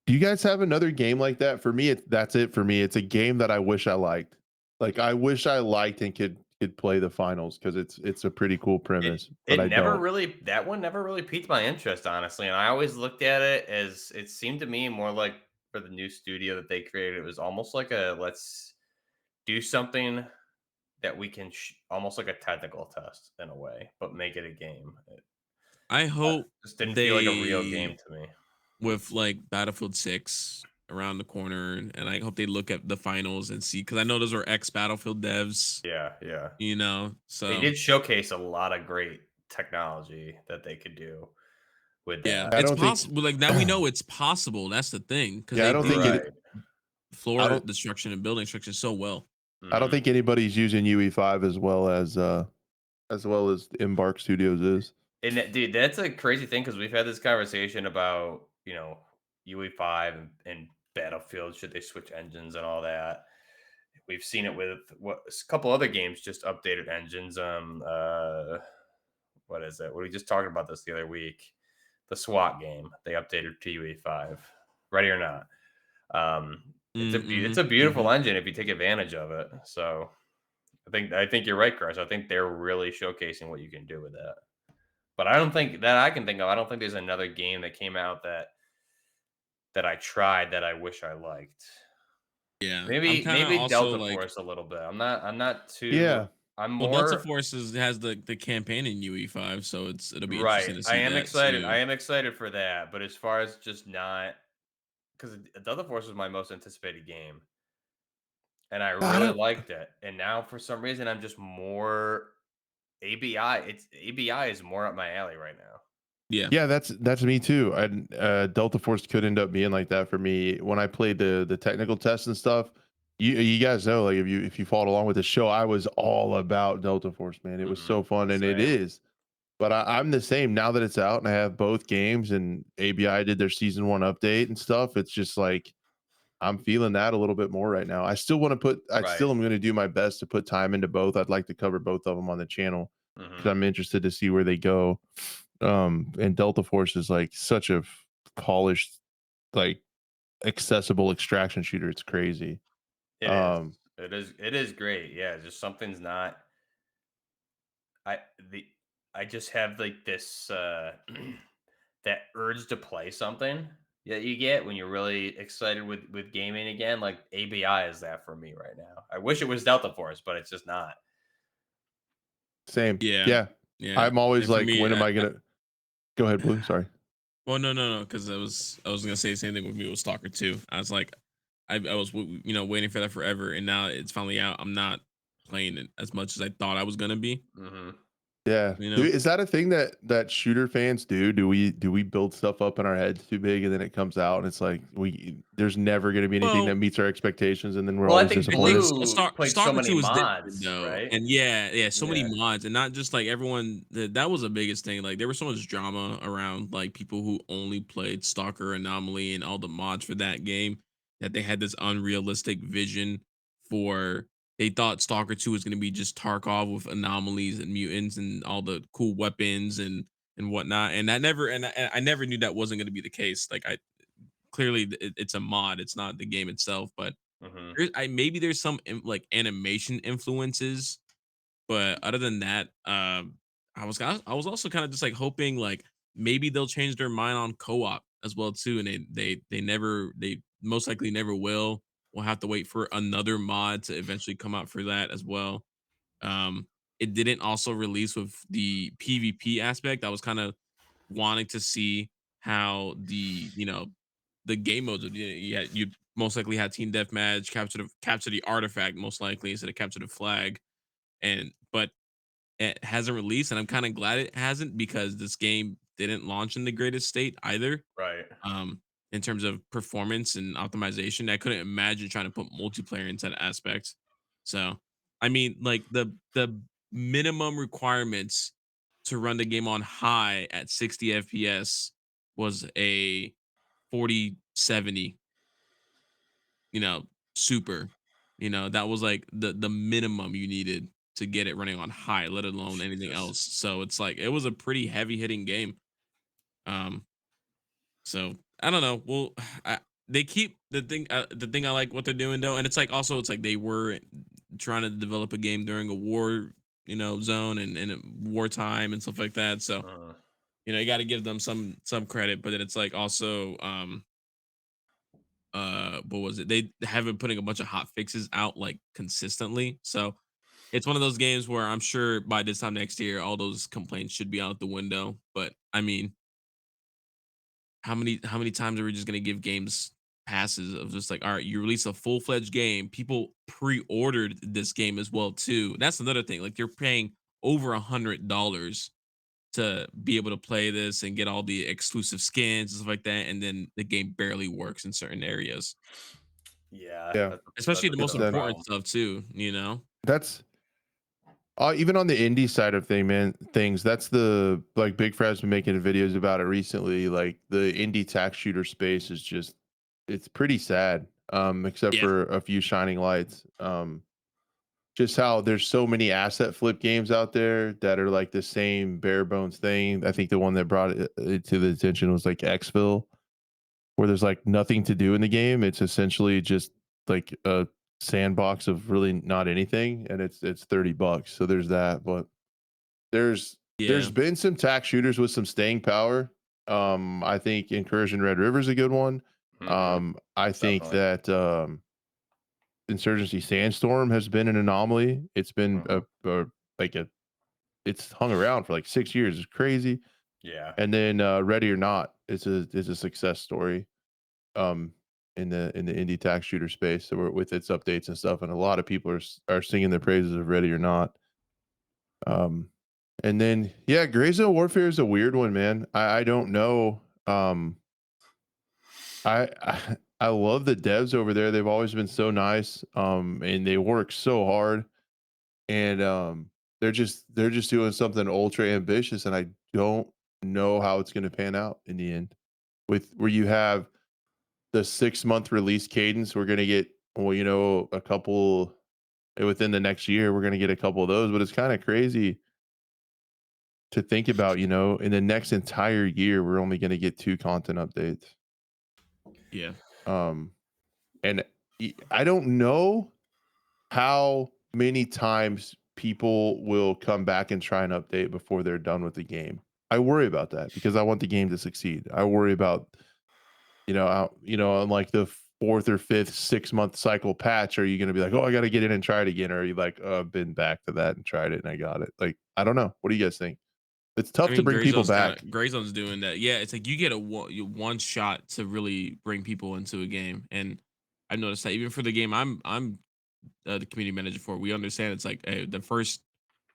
do you guys have another game like that? For me, that's it for me. It's a game that I wish I liked. Like I wish I liked and could play the finals because it's a pretty cool It premise, but it I never don't. really that one never really piqued my interest, honestly, and I always looked at it as it seemed to me more like for the new studio that they created, it was almost like a let's do something that we can almost like a technical test in a way, but make it a game. It I hope just didn't feel like a real they game to me. with like Battlefield 6 around the corner, and I hope they look at the finals and see because I know those are ex Battlefield devs, Yeah, yeah. They So did showcase a lot of great technology that they could do with yeah, that. I it's don't think. possible. Like now we know it's possible. That's the thing because Yeah, I they don't think did it. Right. I floor don't. destruction and building destruction so well. I don't Mhm. think anybody's using UE5 as well as Embark Studios is. And dude, that's a crazy thing because we've had this conversation about, UE5 and Battlefield, should they switch engines and all that. We've seen it with a couple other games just updated engines. What is it? We just talked about this the other week. The SWAT game, they updated to UE5. Ready or not. It's Mm-hmm, a mm-hmm. beautiful engine if you take advantage of it. So I think you're right, Chris. I think they're really showcasing what you can do with that. But I don't think that I can think of. I don't think there's another game that came out that I tried that I wish I liked. Yeah, I'm Maybe kind of maybe also Delta like, Force a little bit. I'm not too. Yeah, I'm well, Delta more Force has the campaign in UE5, so it'll be interesting right. to I see am that excited. I too. am excited for that. But as far as just not because Delta Force was my most anticipated game, and I I really don't. liked it. And now for some reason I'm just more ABI. It's ABI is more up my alley right now. Yeah. Yeah, that's me too. And Delta Force could end up being like that for me when I played the technical tests and stuff. You guys know, like if you followed along with the show, I was all about Delta Force, man. It was Hmm. so fun, and it Same. is. But I'm the same now that it's out, and I have both games, and ABI did their season one update and stuff. It's just like I'm feeling that a little bit more right now. I still want to put. I Right. still am going to do my best to put time into both. I'd like to cover both of them on the channel because Hmm. I'm interested to see where they go. And Delta Force is like such a polished, like accessible extraction shooter. It's crazy. It is. Um, It is great. Yeah, just something's not I the I just have like this that urge to play something that you get when you're really excited with gaming again. Like ABI is that for me right now. I wish it was Delta Force, but it's just not. Same. Yeah. Yeah. Yeah. I'm always And for like, me, when am I gonna go ahead, Blue? Sorry. well, no, because I was gonna say the same thing with me with Stalker 2. I was like, I was waiting for that forever, and now it's finally out. I'm not playing it as much as I thought I was gonna be. Hmm. Yeah. You know, Is that a thing that shooter fans do? Do we build stuff up in our heads too big and then it comes out and it's like there's never going to be anything that well, meets our expectations and then we're Well, I always think I think disappointed? Blue played so Stalker many 2 is different mods, though, right? and yeah, so many Yeah. mods, and not just like everyone. That was the biggest thing. Like there was so much drama around like people who only played Stalker Anomaly and all the mods for that game that they had this unrealistic vision for. They thought Stalker 2 was going to be just Tarkov with anomalies and mutants and all the cool weapons and whatnot, and I never knew that wasn't going to be the case. Like I clearly it's a mod, it's not the game itself, but Hmm. maybe there's some like animation influences, but other than that, I was also kind of just like hoping like maybe they'll change their mind on co-op as well too, and they most likely never will. We'll have to wait for another mod to eventually come out for that as well. Um, it didn't also release with the PvP aspect. I was kind of wanting to see how the game modes would be. Yeah, you most likely had team deathmatch, capture the artifact most likely instead of capture the flag, and but it hasn't released, and I'm kind of glad it hasn't because this game didn't launch in the greatest state either. Right. Um, in terms of performance and optimization, I couldn't imagine trying to put multiplayer into that aspect. So, I mean, like the minimum requirements to run the game on high at 60 FPS was a 4070, you know, super. You know, that was like the minimum you needed to get it running on high, let alone anything Jesus. else. So it's like it was a pretty heavy hitting game. Um, so I don't know. Well, they keep the thing I like what they're doing though, and it's like also it's like they were trying to develop a game during a war, zone and wartime and stuff like that. So Uh, you got to give them some credit, but then it's like also what was it? They have been putting a bunch of hot fixes out like consistently. So it's one of those games where I'm sure by this time next year, all those complaints should be out the window. But I mean, how many times are we just gonna give games passes of just like, all right, you release a full fledged game, people pre-ordered this game as well too. That's another thing. Like you're paying over $100 to be able to play this and get all the exclusive skins and stuff like that, and then the game barely works in certain areas, yeah, Yeah, that's especially a the it's most tough done. important problem. stuff too. You know? That's even on the indie side of things. That's the like Big Fred's been making videos about it recently. Like the indie tax shooter space is just it's pretty sad. Except Yeah, for a few shining lights. Just how there's so many asset flip games out there that are like the same bare bones thing. I think the one that brought it to the attention was like Xville, where there's like nothing to do in the game. It's essentially just like a sandbox of really not anything, and it's $30. So there's that. But there's yeah, been some tax shooters with some staying power. I think Incursion Red River is a good one. Hmm. I think Definitely. that Insurgency Sandstorm has been an anomaly. It's been Hmm. like a it's hung around for like 6 years. It's crazy. Yeah. And then Ready or Not is a success story um in the indie tax shooter space. So with its updates and stuff, and a lot of people are singing the praises of Ready or Not. Um, and then yeah, Gray Zone Warfare is a weird one, man. I don't know. I love the devs over there. They've always been so nice. And they work so hard, and they're just doing something ultra ambitious, and I don't know how it's going to pan out in the end. With where you have the 6 month release cadence, we're going to get a couple within the next year. We're going to get a couple of those, but it's kind of crazy to think about. In the next entire year, we're only going to get 2 content updates. yeah. Um, and I don't know how many times people will come back and try and update before they're done with the game. I worry about that because I want the game to succeed. I worry about, on like the fourth or fifth 6 month cycle patch, are you going to be like, oh, I got to get in and try it again? Or are you like, oh, I've been back to that and tried it and I got it? Like, I don't know. What do you guys think? It's I tough to mean, bring people back. Gray Zone's doing that. Yeah, it's like you get one shot to really bring people into a game, and I've noticed that even for the game I'm the community manager for, we understand it's like hey, the first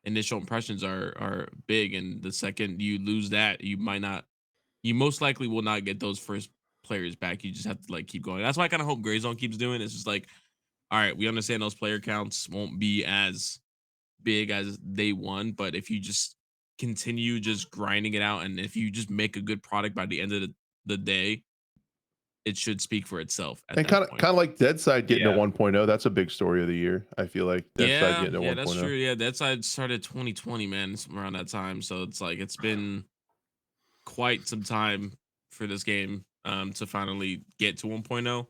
initial impressions are big, and the second you lose that, you most likely will not get those first players back. You just have to like keep going. That's why I kind of hope Gray Zone keeps doing it. It's just like, all right, we understand those player counts won't be as big as day one, but if you just continue just grinding it out, and if you just make a good product by the end of the day, it should speak for itself at And that kind point. of like Deadside getting to Yeah. 1.0. That's a big story of the year. I feel like Deadside Yeah, getting to yeah, that's true. 1.0. Yeah, that's I started 2020, man, around that time. So it's like it's been quite some time for this game to finally get to 1.0. It,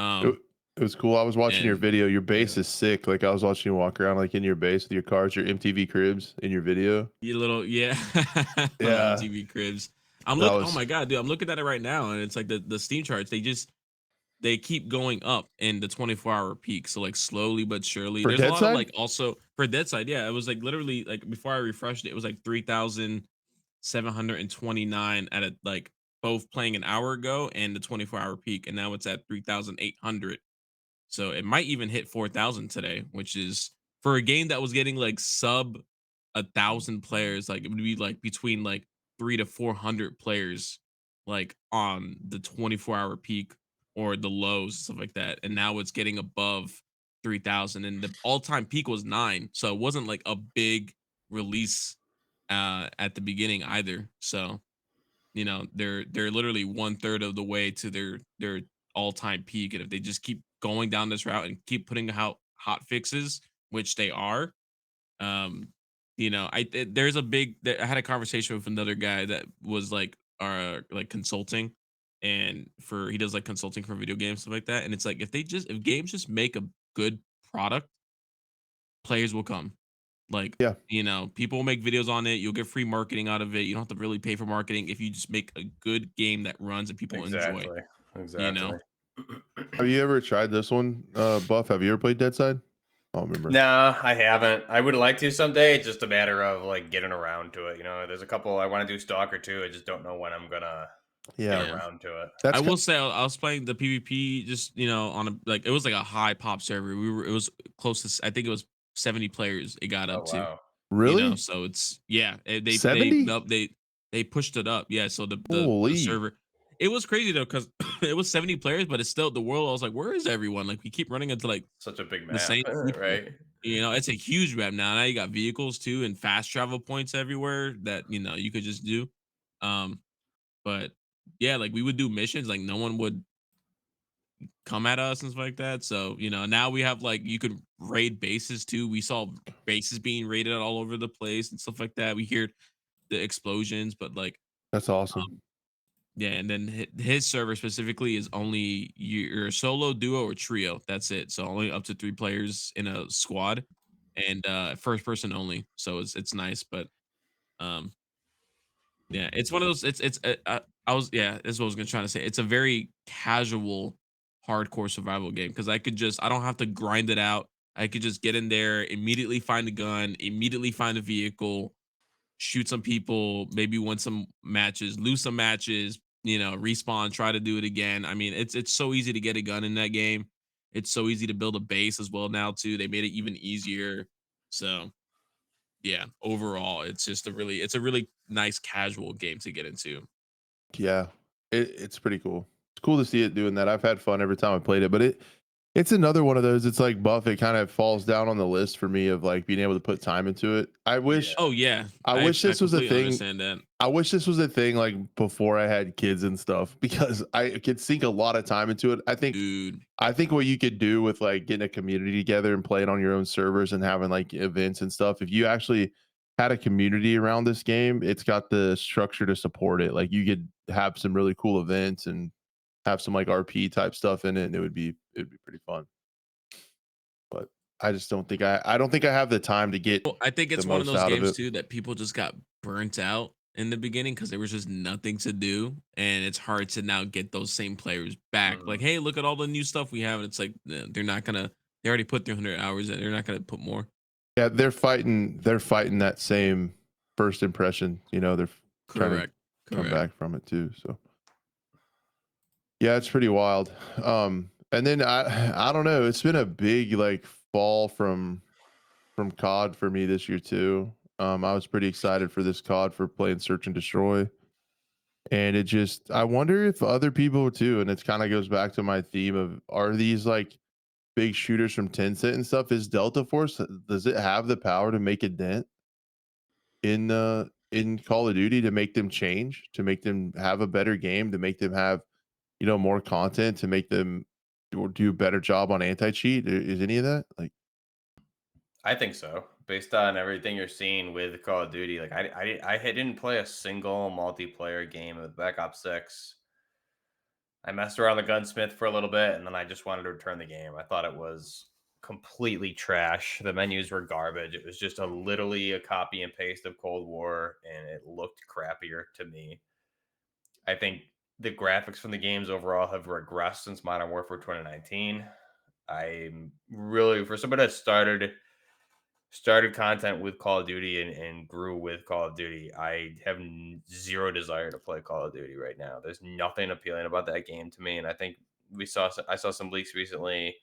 Um it was cool. I was watching your and video. Your yeah, base is sick. Like I was watching you walk around like in your base with your cars, your MTV cribs in your video. you little yeah, little Yeah, MTV cribs. that Oh was my god, dude, I'm looking at it right now, and it's like the Steam charts. They keep going up in the 24-hour peak. So like slowly but surely. for There's a lot of Deadside. like also for Deadside, yeah. It was like literally like before I refreshed it, it was like 3,729 at a like both playing an hour ago and the 24-hour peak. And now it's at 3,800. So it might even hit 4,000 today, which is for a game that was getting like sub 1,000 players, like it would be like between like 300 to 400 players, like on the 24-hour peak or the lows, stuff like that. And now it's getting above 3,000, and the all-time peak was 9, so it wasn't like a big release at the beginning either. So they're literally 1/3 of the way to their all-time peak, and if they just keep going down this route and keep putting out hot fixes, which they are, um, there's a I had a conversation with another guy that was like consulting, and for he does like consulting for video games, stuff like that. And it's like if games just make a good product, players will come. Like, Yeah. people will make videos on it. You'll get free marketing out of it. You don't have to really pay for marketing if you just make a good game that runs and people enjoy, Exactly. you know? Exactly. Have you ever tried this one, Buff? Have you ever played Deadside? I don't remember. Nah, I haven't. I would like to someday. It's just a matter of like getting around to it. There's a couple I want to do Stalker too. I just don't know when I'm gonna get Yeah, Yeah. around to it. I that's will say I was playing the PvP just, on a like it was like a high pop server. It was close to I think it was 70 players it got Oh up to. wow. really So it's yeah, $70. they pushed it up. Yeah, so the Holy, server, it was crazy though cuz it was 70 players, but it's still the world. I was like, "Where is everyone?" Like we keep running into like Such a big the map, same people. right? It's a huge map now. Now you got vehicles too and fast travel points everywhere that, you could just do. Um but yeah, like we would do missions, like no one would come at us and stuff like that. So, now we have like you could raid bases too. We saw bases being raided all over the place and stuff like that. We hear the explosions, but like, that's awesome. yeah. And then his server specifically is only your solo, duo, or trio. That's it. So only up to 3 players in a squad, and first person only. So it's nice, but um, yeah, it's one of those. I was yeah, that's what I was gonna try to say. It's a very casual, hardcore survival game because I don't have to grind it out. I could just get in there, immediately find a gun, immediately find a vehicle, shoot some people, maybe win some matches, lose some matches, respawn, try to do it again. I mean, it's so easy to get a gun in that game. It's so easy to build a base as well now too. They made it even easier. So yeah, overall, it's a really nice casual game to get into. Yeah, it's pretty cool. It's cool to see it doing that. I've had fun every time I played it, but it's another one of those. It's like Buff. It kind of falls down on the list for me of like being able to put time into it. I wish Oh yeah, I wish I this was a completely thing. understand that. I wish this was a thing like before I had kids and stuff because I could sink a lot of time into it. Dude. I think what you could do with like getting a community together and playing on your own servers and having like events and stuff, if you actually had a community around this game, it's got the structure to support it. Like you could have some really cool events and have some like RP type stuff in it, and it'd be pretty fun. But I just I don't think I have the time to get Well, I think the it's one of most those out of games it. too that people just got burnt out in the beginning because there was just nothing to do, and it's hard to now get those same players back. Like, Mhm. hey, look at all the new stuff we have, and it's like they're not gonna. They already put 300 hours in. They're not gonna put more. Yeah, they're fighting that same first impression. They're trying to Correct. come Correct. back from it too. So yeah, it's pretty wild. And then I don't know. It's been a big like fall from COD for me this year too. I was pretty excited for this COD for playing Search and Destroy, and I wonder if other people too. And it kind of goes back to my theme of are these like big shooters from Tencent and stuff? Is Delta Force does it have the power to make a dent in Call of Duty to make them change, to make them have a better game, to make them have more content, to make them do a better job on anti cheat? Is any of that like? I think so. Based on everything you're seeing with Call of Duty, like I didn't play a single multiplayer game with Black Ops 6. I messed around the gunsmith for a little bit and then I just wanted to return the game. I thought it was completely trash. The menus were garbage. It was just literally a copy and paste of Cold War and it looked crappier to me. I think the graphics from the games overall have regressed since Modern Warfare 2019. I'm really for somebody that started content with Call of Duty and grew with Call of Duty. I have zero desire to play Call of Duty right now. There's nothing appealing about that game to me, and I think I saw some leaks recently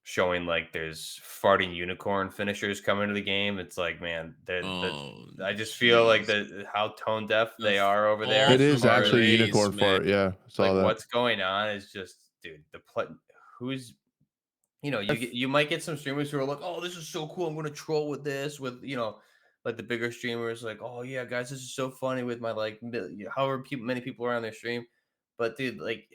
showing like there's farting unicorn finishers coming to the game. It's like, man, Oh, I just feel like jeez. the how tone deaf The they are over there fall It as is from far as actually a grace, unicorn man. fart. Yeah, I like saw that. what's going on is just, dude, who's, you might get some streamers who are like, oh, this is so cool. I'm gonna troll with this, with like the bigger streamers, like, oh yeah, guys, this is so funny with my like however many people are on their stream. But dude, like,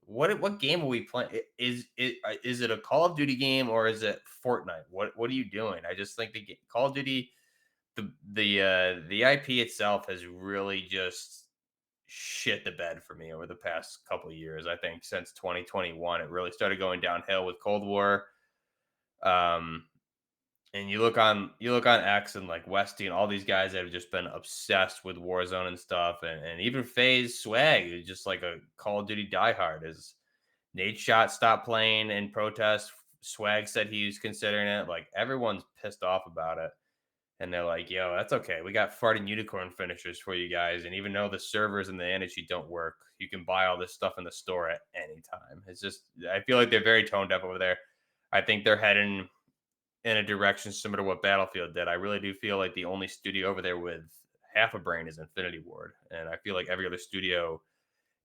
what game are we playing? Is it a Call of Duty game or is it Fortnite? What are you doing? I just think Call of Duty, the IP itself has really just shit the bed for me over the past couple of years. I think since 2021, it really started going downhill with Cold War. Um, and you look on X and like Westy and all these guys that have just been obsessed with Warzone and stuff, and even FaZe Swag, who's just like a Call of Duty diehard. Is Nate Shot stopped playing in protest. Swag said he was considering it. Like, everyone's pissed off about it. And they're like, yo, that's okay. We got farting unicorn finishers for you guys. And even though the servers and the energy don't work, you can buy all this stuff in the store at any time. It's just, I feel like they're very tone deaf over there. I think they're heading in a direction similar to what Battlefield did. I really do feel like the only studio over there with half a brain is Infinity Ward. And I feel like every other studio,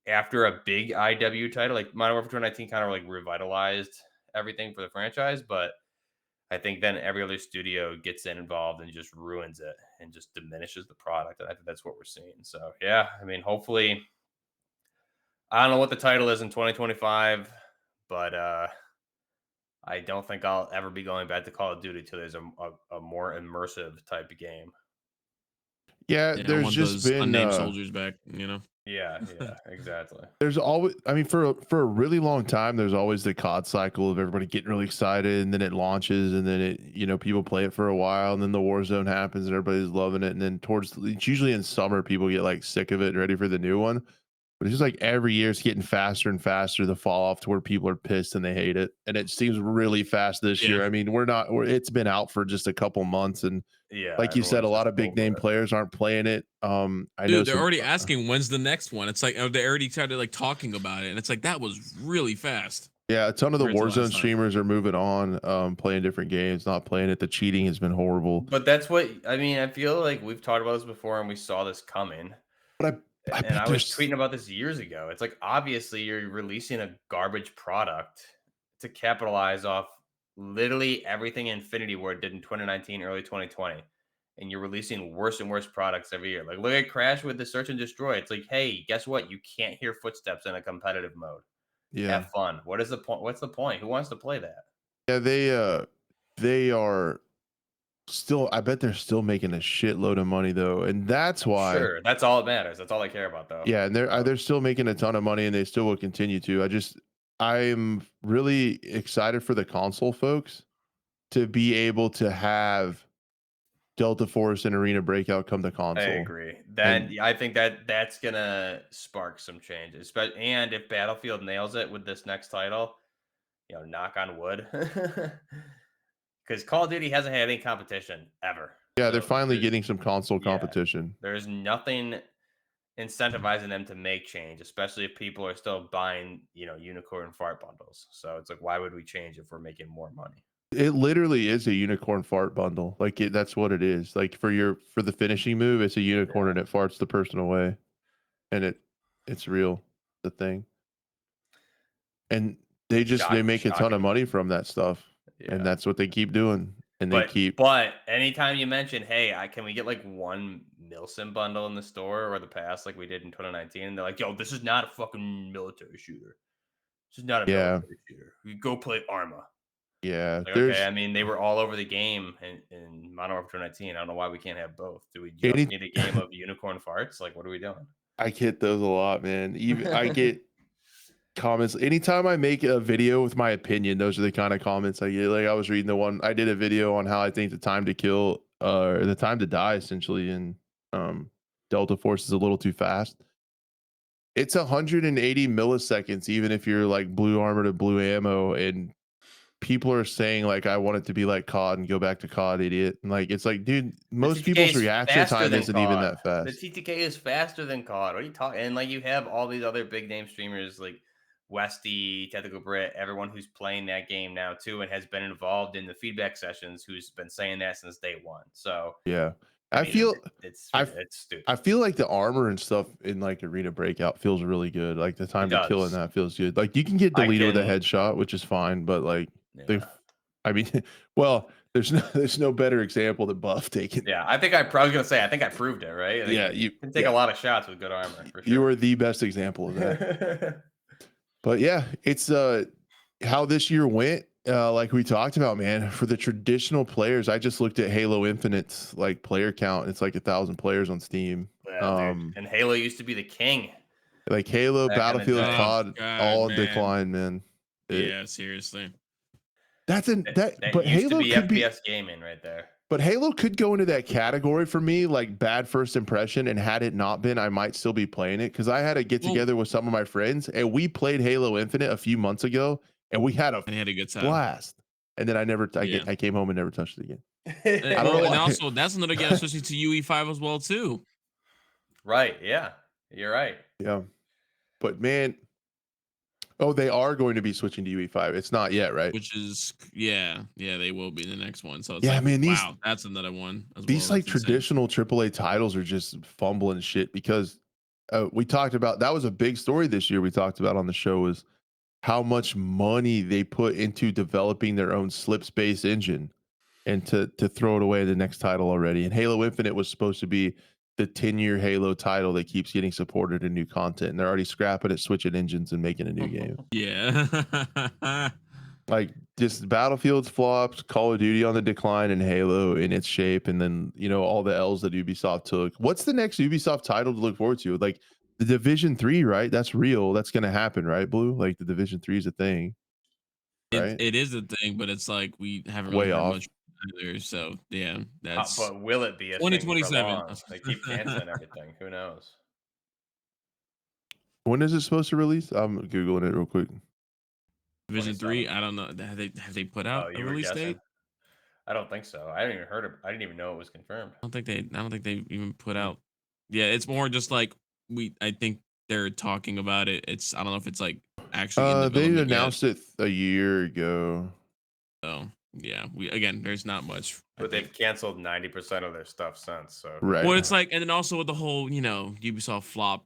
after a big IW title, like Modern Warfare 2019 kind of like revitalized everything for the franchise, but I think then every other studio gets involved and just ruins it and just diminishes the product. And I think that's what we're seeing. So yeah, I mean, hopefully, I don't know what the title is in 2025, but I don't think I'll ever be going back to Call of Duty till there's a more immersive type of game. Yeah, Yeah, I there's want just those been unnamed soldiers back, you know? Yeah, yeah, exactly. there's always, I mean, for a really long time, there's always the COD cycle of everybody getting really excited, and then it launches, and then people play it for a while, and then the Warzone happens, and everybody's loving it, and then it's usually in summer, people get like sick of it and ready for the new one. But it's just like every year it's getting faster and faster, the fall off to where people are pissed and they hate it. And it seems really fast this Yeah. year. I mean, it's been out for just a couple months. And Yeah, like you said, a everyone's lot just of big name over it. players aren't playing it. I know Dude, they're some, already asking when's the next one. It's like, oh, they already started like talking about it. And it's like, that was really fast yeah, a ton of the compared to Warzone last time. streamers are moving on, playing different games, not playing it. The cheating has been horrible. But that's what I mean. I feel like we've talked about this before and we saw this coming. But I And bet I was there's tweeting about this years ago. It's like, obviously you're releasing a garbage product to capitalize off literally everything Infinity Ward did in 2019, early 2020. And you're releasing worse and worse products every year. Like, look at Crash with the Search and Destroy. It's like, hey, guess what? You can't hear footsteps in a competitive mode. yeah. Have fun. What is the point? What's the point? Who wants to play that? Yeah, they are still, I bet they're still making a shitload of money though. And that's I'm why. sure. That's all that matters. That's all I care about, though. Yeah, and So, they're still making a ton of money, and they still will continue to. I'm really excited for the console folks to be able to have Delta Force and Arena Breakout come to I console. agree. And I think that's gonna spark some changes. But and if Battlefield nails it with this next title, knock on wood, because Call of Duty hasn't had any competition ever. yeah, they're So finally getting some console yeah, competition. there's nothing incentivizing them to make change, especially if people are still buying, unicorn fart bundles. So it's like, why would we change if we're making more money? It literally is a unicorn fart bundle. Like that's what it is. Like for the finishing move, it's a unicorn Yeah, and it farts the person away. And it's real, the thing. And they make a ton of shocking. money from that stuff. And Yeah. that's what they keep doing. And they But keep but anytime you mention, "Hey, I can we get, like, one Milsim bundle in the store or the pass like we did in 2019?" And they're like, "Yo, this is not a fucking military shooter. This is not a yeah, military shooter. You go play Arma." yeah. Like, okay, There's I mean, they were all over the game in Modern Warfare 2019. I don't know why we can't have both. Do we just any need a game of unicorn farts? Like, what are we doing? I get those a lot, man. Even I get comments anytime I make a video with my opinion. Those are the kind of comments I get. Like I was reading the one I did a video on how I think the time to kill, or the time to die, essentially, in Delta Force is a little too fast. It's 180 milliseconds, even if you're like blue armor to blue ammo, and people are saying like I want it to be like COD and go back to COD, idiot. And like it's like, dude, The most TTK people's is reaction faster time than isn't even COD. that The fast. TTK is faster than COD. What are you talking? And like you have all these other big name streamers like Westy, Technical Brit, everyone who's playing that game now too, and has been involved in the feedback sessions, who's been saying that since day one. So Yeah. I I mean, feel I it's stupid. I feel like the armor and stuff in like Arena Breakout feels really good. Like the It time to kill in does. that feels good. Like you can get I deleted with a can, headshot, which is fine, but like yeah, the I mean, well, there's no better example than Buff taking. yeah. I was gonna say, I think I proved it, right? I think Yeah, you can take a lot of shots with good armor for you sure. are the best example of that. But yeah, it's how this year went. Like we talked about, man. For the traditional players, I just looked at Halo Infinite's like player count. It's like 1,000 players on Steam. Yeah, dude. And Halo used to be the king Like Halo, back in the Battlefield, day. Oh COD, God, all in man. decline, man. Yeah, seriously. That's an That but used to Halo be could be FPS gaming right there. but Halo could go into that category for me, like bad first impression. And had it not been, I might still be playing it because I had a get Well, together with some of my friends and we played Halo Infinite a few months ago and we had a I had a good time. blast. And then Yeah. I came home and never touched it again. And, I don't know and why. also that's another game switching to UE5 as well too, Right, yeah. You're right. Yeah. But man, oh, they are going to be switching to UE5. It's not yet, right? which is yeah, they will be the next one. So it's Yeah, like, man, wow, that's another one as well. these like That's insane. traditional AAA titles are just fumbling shit because we talked about that was a big story this year. We talked about on the show is how much money they put into developing their own slip space engine and to throw it away the next title already. And Halo Infinite was supposed to be the 10-year Halo title that keeps getting supported in new content. And they're already scrapping it, switching engines, and making a new game. Yeah. Like just Battlefield's flops, Call of Duty on the decline, and Halo in its shape, and then all the L's that Ubisoft took. What's the next Ubisoft title to look forward to? Like the Division 3, right? That's real. That's gonna happen, right, Blue? Like the Division 3 is a thing, it right? it is a thing, but it's like we haven't really Way heard off. much either. So yeah, that's But will it be a thing for 2027. long? They keep canceling everything. Who knows? When is it supposed to release? I'm googling it real quick. Division 3. 27. I don't know. Have they put Oh, out a you were release date? guessing? I don't think so. I didn't even heard of, I didn't even know it was confirmed. I don't think they even put Hmm. out. Yeah, it's more just like I think they're talking about it. I don't know if it's like actually in They development yet. announced it a year ago. So yeah, there's not much. I But think. they've canceled 90% of their stuff since. So who Right. Well, knows? it's like, and then also with the whole, Ubisoft flop,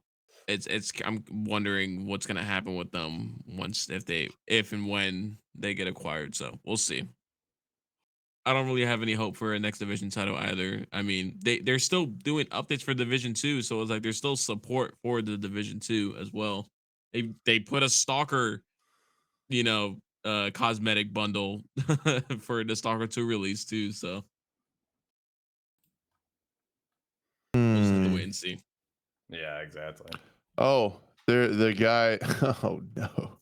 I'm wondering what's gonna happen with them once if and when they get acquired. So we'll see. I don't really have any hope for a next Division title either. I mean, they're still doing updates for Division 2, so it's like there's still support for the Division 2 as well. They put a Stalker, cosmetic bundle for the Stalker 2 release too. So we'll just have to Hmm. wait and see. Yeah, exactly. Oh, the guy. Oh no.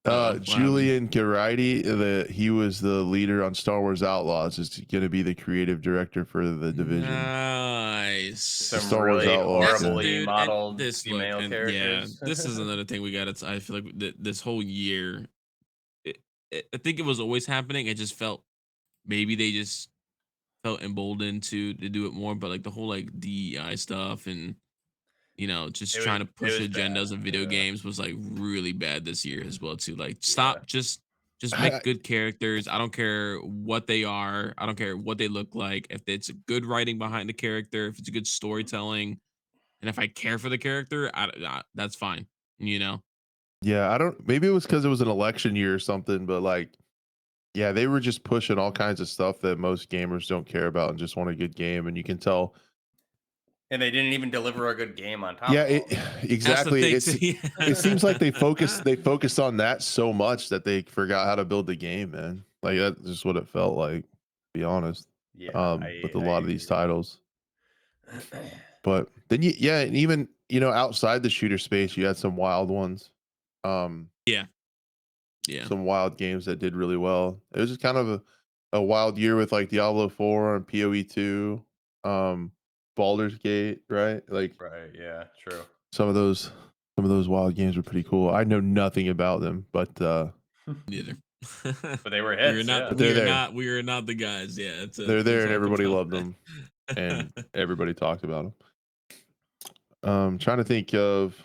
What happened? Julian Garrity, he was the leader on Star Wars Outlaws, is going to be the creative director for the division. Nice. Some Star Wars really Outlaws, horribly Dude, and modeled this look, female and yeah, characters. this is another thing we got. I feel like this whole year, I think it was always happening. It just felt maybe they just felt emboldened to do it more. But like the whole like DEI stuff and just trying to It push was bad. agendas of video Yeah. games was like really bad this year as well too. Like Yeah. stop, just I- make good characters. I don't care what they are. I don't care what they look like. If it's good writing behind the character, if it's good storytelling, and if I care for the character, that's fine. You know? yeah, I don't. Maybe it was because it was an election year or something, but like, yeah, they were just pushing all kinds of stuff that most gamers don't care about and just want a good game, and you can tell. And they didn't even deliver a good game on top Yeah, of all that. That's the exactly. thing. It seems like they focused on that so much that they forgot how to build the game, man. Like that's just what it felt like, to be honest. Yeah, With a I lot of these agree. titles. But then yeah, and even outside the shooter space, you had some wild ones. Yeah. Yeah. Some wild games that did really well. It was just kind of a wild year with like Diablo 4 and PoE 2, Baldur's Gate, right? Like Right, yeah, true. some of those wild games were pretty cool. I know nothing about them, but Neither. But they were we are hits, not. yeah. but they're there. We are not the guys. Yeah. They're there That's and all I can everybody tell. loved them and everybody talked about them. Trying to think of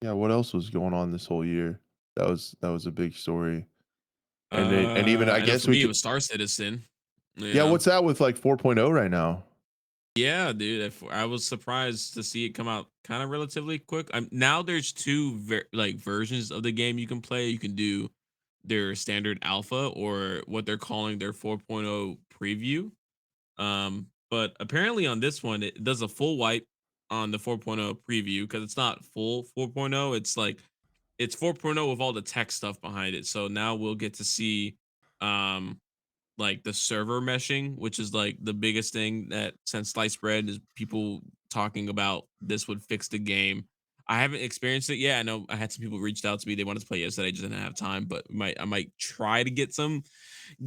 Yeah, what else was going on this whole year? That was a big story. And even I I know guess for we me it could. was Star Citizen. You Yeah, know, what's that with like 4.0 right now? yeah, dude. I was surprised to see it come out kind of relatively quick. Now there's two like versions of the game you can play. You can do their standard alpha or what they're calling their 4.0 preview. But apparently on this one, it does a full wipe on the 4.0 preview because it's not full 4.0. It's like it's 4.0 with all the tech stuff behind it. So now we'll get to see um like the server meshing, which is like the biggest thing that since sliced bread is people talking about this would fix the game. I haven't experienced it yet. I know I had some people reached out to me. They wanted to play yesterday, just didn't have time. But I might try to get some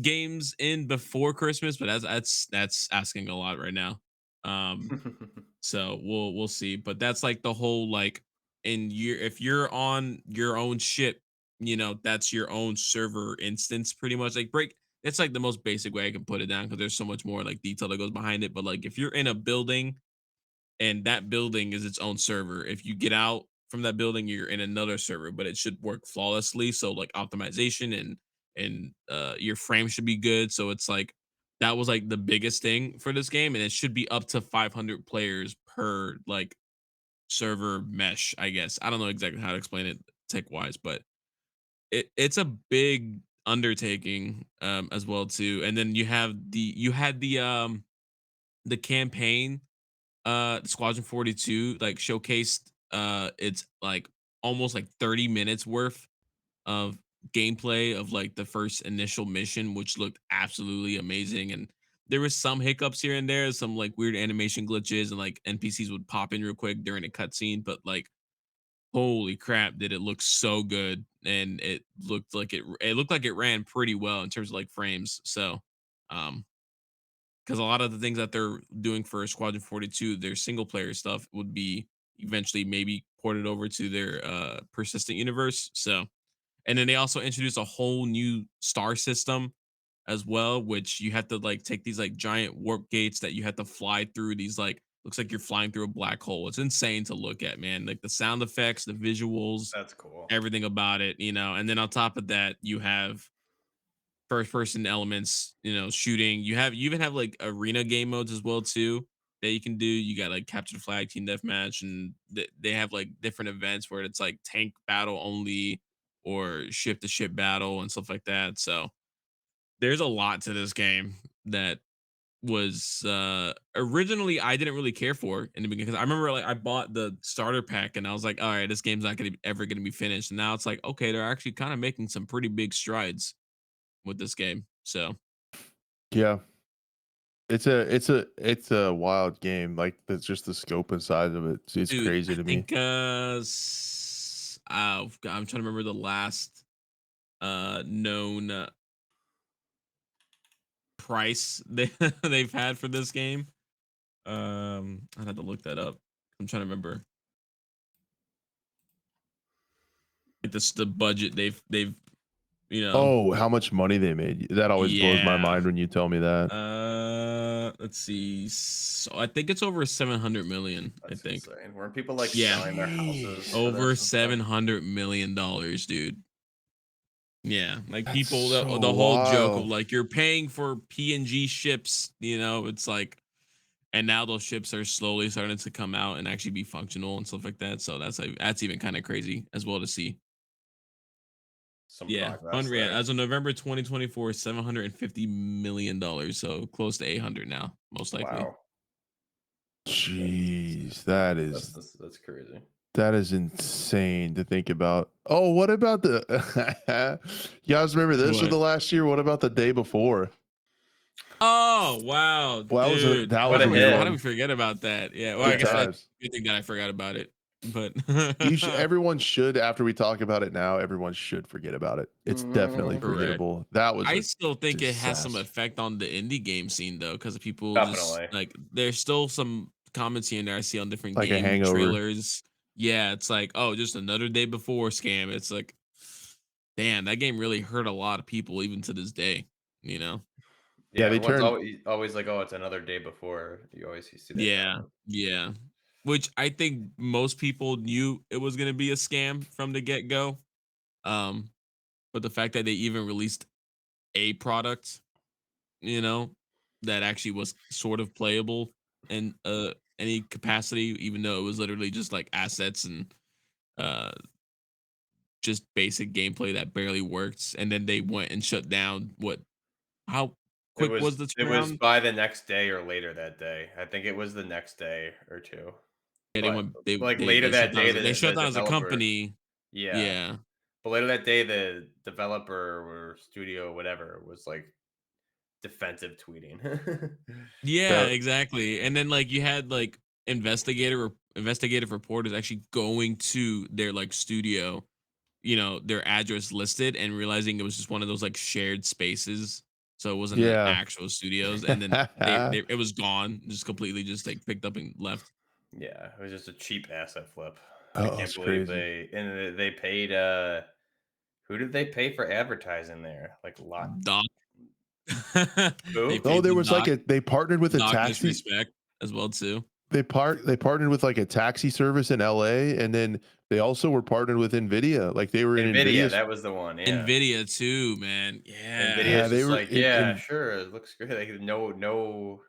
games in before Christmas, but that's asking a lot right now. Um, so we'll see. But that's like the whole like in your if you're on your own ship, that's your own server instance pretty much. Like break it's like the most basic way I can put it down because there's so much more like detail that goes behind it. But like if you're in a building and that building is its own server. If you get out from that building, you're in another server, but it should work flawlessly. So like optimization and your frame should be good. So it's like that was like the biggest thing for this game, and it should be up to 500 players per like server mesh. I guess I don't know exactly how to explain it tech wise, but it's a big undertaking as well too. And then you had the campaign Squadron 42 like showcased it's like almost like 30 minutes worth of gameplay of like the first initial mission, which looked absolutely amazing. And there was some hiccups here and there, some like weird animation glitches, and like NPCs would pop in real quick during a cutscene, but like holy crap, did it look so good. And it looked like it ran pretty well in terms of like frames. So um because a lot of the things that they're doing for Squadron 42, their single player stuff would be eventually maybe ported over to their persistent universe. So, and then they also introduced a whole new star system as well, which you have to like take these like giant warp gates that you have to fly through these like looks like you're flying through a black hole. It's insane to look at, man. Like the sound effects, the visuals, That's cool. everything about it, and then on top of that, you have first person elements, shooting. You even have like arena game modes as well too that you can do. You got like capture the flag, team deathmatch, and they have like different events where it's like tank battle only or ship to ship battle and stuff like that. So there's a lot to this game that was originally I didn't really care for in the beginning because I remember like I bought the starter pack and I was like, all right, this game's not gonna ever gonna be finished. And now it's like, okay, they're actually kind of making some pretty big strides with this game. So Yeah. It's a wild game. Like that's just the scope and size of it. It's dude, crazy I to me. think I'm trying to remember the last known price they've had for this game. I'd have to look that up. I'm trying to remember like the budget they've you know Oh, how much money they made. That always blows my yeah. mind when you tell me that. Let's see. So I think it's over 700 million, I That's think. insane. Weren't people like Yeah. selling their houses Jeez. for Over this and stuff? $700 million, dude. Yeah, like That's people, so the whole joke of wild. like you're paying for PNG ships, it's like, and now those ships are slowly starting to come out and actually be functional and stuff like that. So that's even kind of crazy as well to see. Some Yeah, progress there. as of November 2024, $750 million, so close to 800 now, most likely. Wow. Jeez, That's crazy. that is insane to think about. Oh, what about the you guys remember this or What? the last year? What about the day before? Oh wow, Well, dude! that What was a a good How do we hit. one. forget about that? Yeah, well, I Good guess that's times. a good thing that I forgot about it. But Everyone should, after we talk about it now, everyone should forget about it. It's definitely Mhm. correct. forgettable. That was I a still think it has some disaster. effect on the indie game scene though, because people just Definitely. like there's still some comments here and there I see on different Like a game hangover. trailers. Yeah, it's like, oh, just another day before scam. It's like, damn, that game really hurt a lot of people even to this day, you know? Yeah, Yeah, they everyone's turned always like, "Oh, it's another day before." You always see that Yeah, comment. yeah. which I think most people knew it was gonna be a scam from the get go. Um, but the fact that they even released a product, you know, that actually was sort of playable in any capacity, even though it was literally just like assets and uh just basic gameplay that barely worked. And then they went and shut down what how quick was the It was turnaround? by the next day or later that day. I think it was the next day or 2. Yeah, they But, went they like, they later they shut that down day, they shut the down as a developer company. yeah. Yeah. But later that day, the developer or studio, whatever, was, like, defensive tweeting. Yeah, That exactly. And then like you had like investigative reporters actually going to their like studio, their address listed and realizing it was just one of those like shared spaces. So it wasn't an yeah. actual studios. And then they it was gone, just completely just like picked up and left. Yeah, it was just a cheap asset flip. I Oh, can't it's believe crazy. they paid, who did they pay for advertising there? Like, a lot. Doc. They Who? Oh, paid there the was like doc. they partnered with a Doc gets taxi. respect as well too. They partnered with like a taxi service in LA, and then they also were partnered with Nvidia. Like they were in NVIDIA, Nvidia's. that was the one, yeah. Nvidia too, man. Yeah. Yeah, NVIDIA's they just were like, "Yeah, in sure, it looks great." Like, no No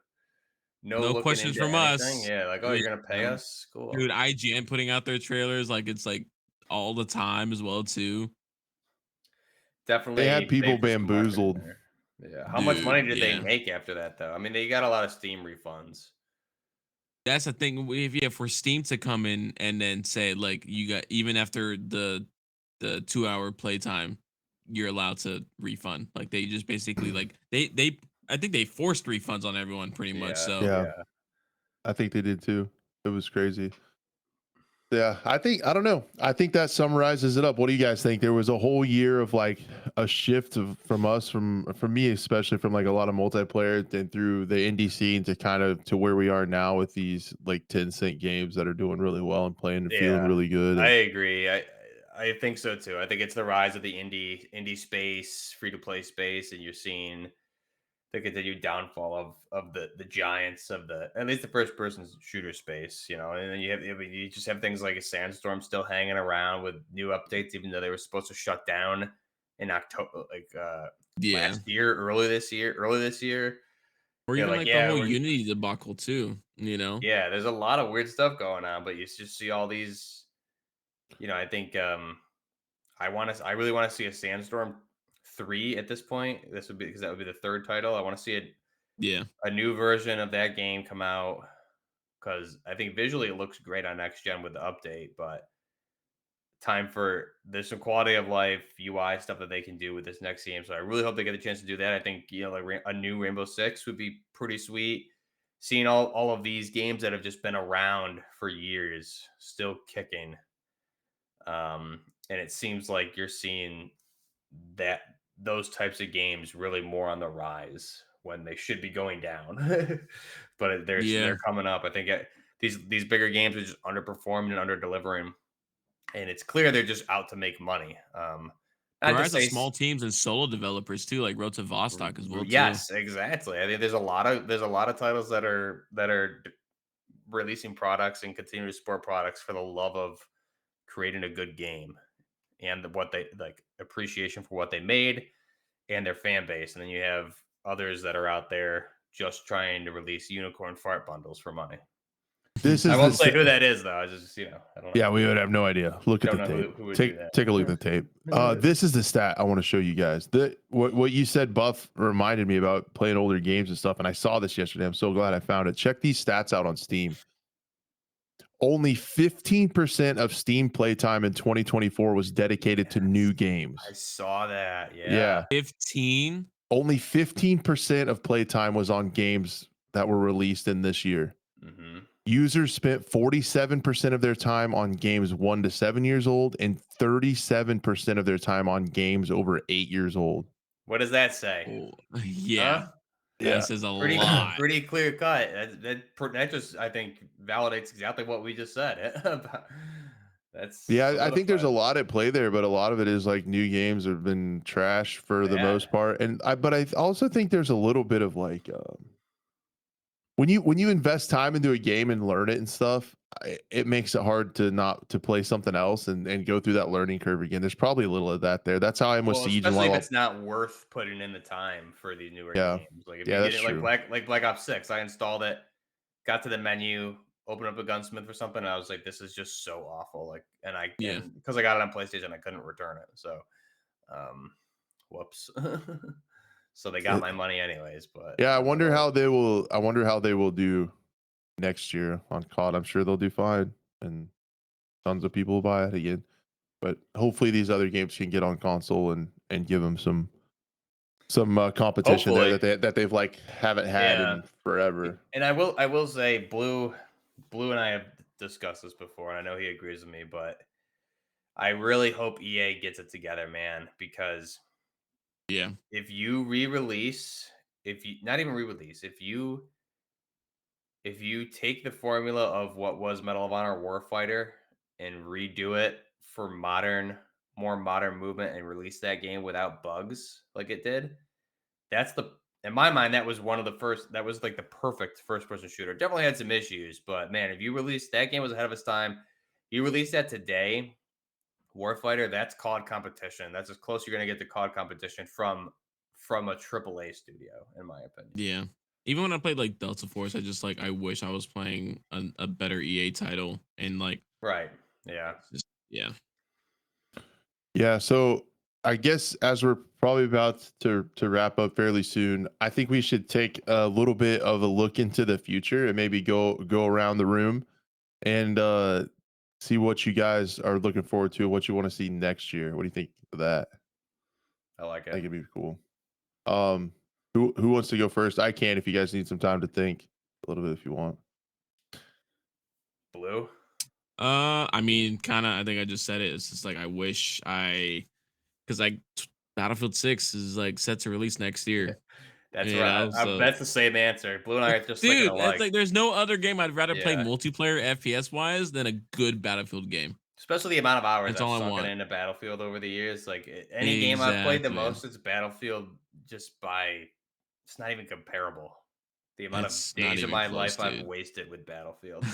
looking questions into from anything. us. Yeah, like, "Oh, Yeah. you're gonna pay us? Cool." Dude, IGN putting out their trailers like it's like all the time as well too. they had Definitely people paid for some marketing bamboozled. there. Yeah. How much money Dude, did they yeah. make after that, though? I mean, they got a lot of Steam refunds. That's the thing. If for Steam to come in and then say like you got even after the 2 hour playtime, you're allowed to refund. Like they just basically like they I think they forced refunds on everyone pretty much. Yeah, So Yeah, yeah. I think they did too. It was crazy. Yeah, I don't know. I think that summarizes it up. What do you guys think? There was a whole year of like a shift from us, from me especially, from like a lot of multiplayer and through the indie scene to kind of to where we are now with these like 10-cent games that are doing really well and playing and feeling Yeah, really good. I And agree. I think so too. I think it's the rise of the indie space, free to play space, and you're seeing the continued downfall of the giants of the at least the first person shooter space, and then you just have things like a Sandstorm still hanging around with new updates, even though they were supposed to shut down in October, like yeah. last year, early this year. Or They're even like, like the yeah, whole we're Unity debacle too. yeah, there's a lot of weird stuff going on, but you just see all these. I think I really want to see a Sandstorm 3 at this point. This would be because that would be the third title. I want to see Yeah. a new version of that game come out because I think visually it looks great on next gen with the update, but there's some quality of life UI stuff that they can do with this next game. So I really hope they get a chance to do that. I think like a new Rainbow Six would be pretty sweet. Seeing all of these games that have just been around for years still kicking, and it seems like you're seeing that those types of games really more on the rise when they should be going down. But Yeah. they're coming up. I think these bigger games are just underperforming and under delivering, and it's clear they're just out to make money. The Not to rise of say small teams and solo developers too, like Road to Vostok as well too. yes, exactly. I think there's a lot of titles that are releasing products and continue to support products for the love of creating a good game and what they like appreciation for what they made and their fan base. And then you have others that are out there just trying to release unicorn fart bundles for money. this I is won't say who that is though. I just I don't know. yeah, we would have no idea. Look at Don't the know tape. who would do Take a look at the tape. that. This is the stat I want to show you guys. What you said, Buff, reminded me about playing older games and stuff. And I saw this yesterday. I'm so glad I found it. Check these stats out on Steam. Only 15% of Steam playtime in 2024 was dedicated to new I games. saw that. Yeah. Yeah. 15. Only 15% of playtime was on games that were released in this year. Hmm. Users spent 47% of their time on games 1 to 7 years old and 37% of their time on games over 8 years old. What does that say? Oh, yeah. Huh? That Yeah. says a Pretty lot. pretty clear cut. That just I think validates exactly what we just said. That's Yeah, I think there's a solidified. lot at play there, but a lot of it is like new games have been trash for the Bad. most part. But I also think there's a little bit of like when you invest time into a game and learn it and stuff, it makes it hard to not to play something else and go through that learning curve again. There's probably a little of that there. That's how I am with Well, Siege and especially if while it's not worth putting in the time for the newer yeah. games. Like if you Yeah, get that's it like true. Black Ops 6, I installed it, got to the menu, opened up a gunsmith or something, and I was like, this is just so awful. Like Yeah. and because I got it on PlayStation, I couldn't return it. So um whoops. So they got It, my money anyways, but yeah, whatever. I wonder how they will do next year on COD. I'm sure they'll do fine and tons of people will buy it again. But hopefully these other games can get on console and give them some competition there Hopefully. that they've like haven't had Yeah. in forever. And I will say Blue and I have discussed this before, and I know he agrees with me, but I really hope EA gets it together, man, because Yeah. if you re-release, if you not even re-release, if you take the formula of what was Medal of Honor Warfighter and redo it for more modern movement and release that game without bugs like it did, that's the in my mind, that was one of the first that was like the perfect first person shooter. Definitely had some issues, but man, if you release that game was ahead of its time, you release that today, Warfighter, that's COD competition. That's as close you're gonna get to COD competition from a AAA studio, in my opinion. Yeah. Even when I played like Delta Force, I just like I wish I was playing a better EA title and like Right. Yeah. it's just yeah. Yeah, so I guess as we're probably about to wrap up fairly soon, I think we should take a little bit of a look into the future and maybe go around the room and see what you guys are looking forward to, what you want to see next year. What do you think of that? I like I it. think it'd be cool. Um, who wants to go first? I can if you guys need some time to think a little bit if you want. Blue. I mean, kind of. I think I just said it. It's just like I wish I, because like Battlefield 6 is like set to release next year. That's You right. know, so That's the same answer. Blue and I are just thinking dude, that's alike. like there's no other game I'd rather play Yeah. multiplayer FPS wise than a good Battlefield game. Especially the amount of hours That's I've all I sunk want. into Battlefield over the years. Like any game I've played the Exactly. most, it's Battlefield just by it's not even comparable. The amount of It's not days of even my close, life I've dude. wasted with Battlefield.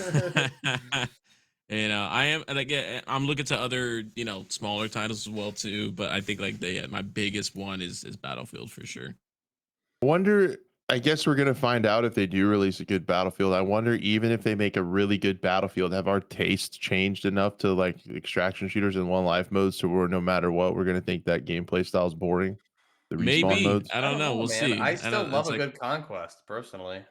And I am like I'm looking to other smaller titles as well too, but I think like my biggest one is Battlefield for sure. Wonder. I guess we're gonna find out if they do release a good Battlefield. I wonder even if they make a really good Battlefield, have our taste changed enough to like extraction shooters and one life modes to where no matter what, we're gonna think that gameplay style is boring. The respawn Maybe modes. I I don't don't know. know, We'll man. see. I I still don't. love It's a like good conquest, personally.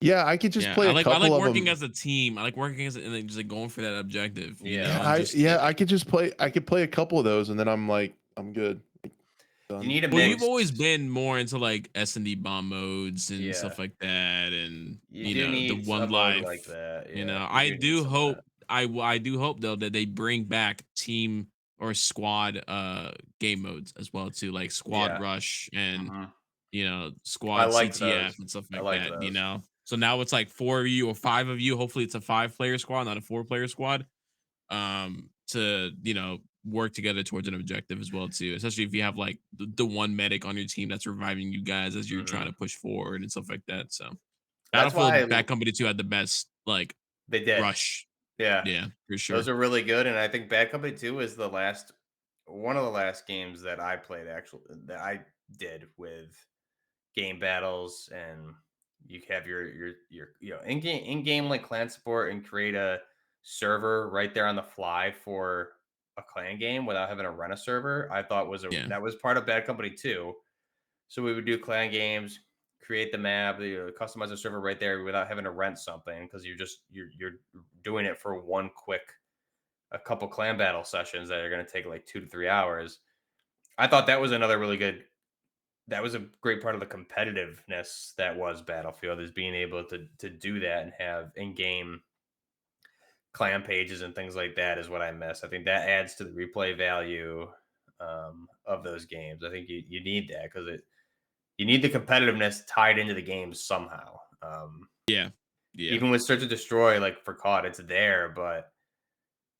Yeah, I could just yeah, play a I like couple of working them. as a team. I like working as and then just like going for that objective, Yeah. and just I could just play. I could play a couple of those, and then I'm like, I'm good. You Done. need a well, you've mix. always been more into like S&D bomb modes and Yeah. stuff like that, and You do the need a one mode like life. that. Yeah. You I do need do some of that. hope I do hope though that they bring back team or squad game modes as well too, like squad Yeah. rush and Hmm. I squad liked those. CTF and stuff I like liked that. those. So now it's like 4 of you or 5 of you. Hopefully, it's a 5-player squad, not a 4-player squad. To work together towards an objective as well too. Especially if you have like the one medic on your team that's reviving you guys as you're trying Hmm. to push forward and stuff like that. So That's why Battlefield Bad Company 2 had the best like they did. rush. Yeah. Yeah, for Those sure. are really good, and I think Bad Company 2 is the last one of the last games that I played actually that I did with game battles and you have your in-game like clan support and create a server right there on the fly for a clan game without having to run a server. I thought Yeah. that was part of Bad Company 2. So we would do clan games, create the map, customize the server right there without having to rent something because you're doing it for a couple clan battle sessions that are going to take like 2 to 3 hours. I thought that was another really good. That was a great part of the competitiveness that was Battlefield is being able to do that and have in game clan pages and things like that is what I miss. I think that adds to the replay value of those games. I think you need that because you need the competitiveness tied into the game somehow. Yeah. Yeah. Even with Search and Destroy, like for COD, it's there, but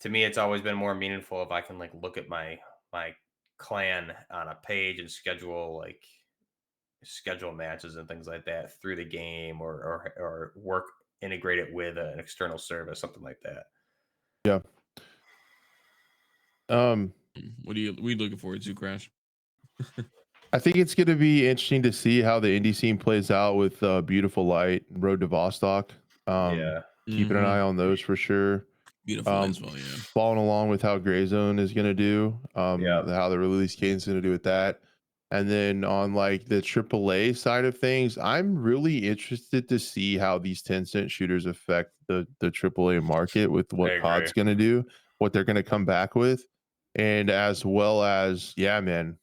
to me, it's always been more meaningful if I can like look at my clan on a page and schedule matches and things like that through the game or work integrate it with an external service, something like that. Yeah. What are you looking forward to, Crash? I think it's going to be interesting to see how the indie scene plays out with Beautiful Light, Road to Vostok. Yeah. Keeping an eye on those for sure. Beautiful as well, yeah. Following along with how Gray Zone is going to do, Yeah. how the release cadence is going to do with that. And then on like the AAA side of things, I'm really interested to see how these 10-cent shooters affect the AAA market with I what agree. COD's going to do, what they're going to come back with, and as well as, yeah, man,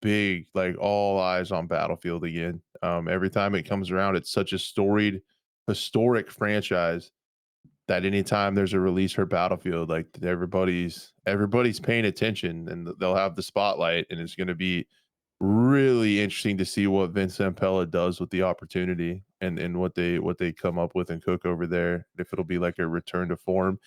big, like all eyes on Battlefield again. Every time it comes around, it's such a storied, historic franchise that anytime there's a release for Battlefield, like everybody's paying attention, and they'll have the spotlight, and it's going to be really interesting to see what Vince Zampella does with the opportunity, and what they come up with and cook over there. If it'll be like a return to form,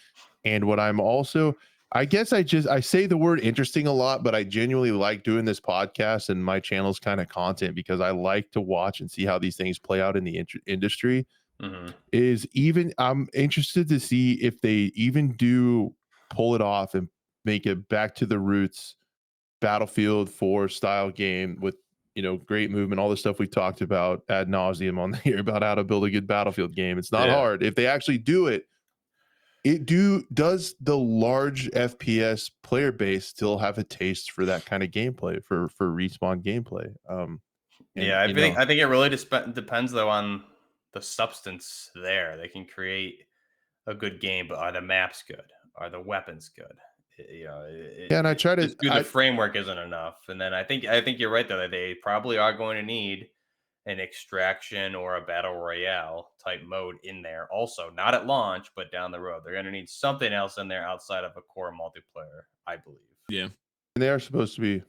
and what I'm also, I guess I say the word interesting a lot, but I genuinely like doing this podcast and my channel's kind of content because I like to watch and see how these things play out in the industry. Mhm. Is even I'm interested to see if they even do pull it off and make it back to the roots Battlefield 4 style game with, great movement, all the stuff we talked about ad nauseum on here about how to build a good Battlefield game. It's not Yeah. hard. If they actually do it, does the large FPS player base still have a taste for that kind of gameplay, for Respawn gameplay? And Yeah, I think it really depends though on the substance there. They can create a good game, but are the maps good? Are the weapons good? yeah, and I try to Just good. The framework isn't enough. And then I think you're right though that they probably are going to need an extraction or a battle royale type mode in there. Also, not at launch, but down the road, they're going to need something else in there outside of a core multiplayer. I believe. Yeah. and they are supposed to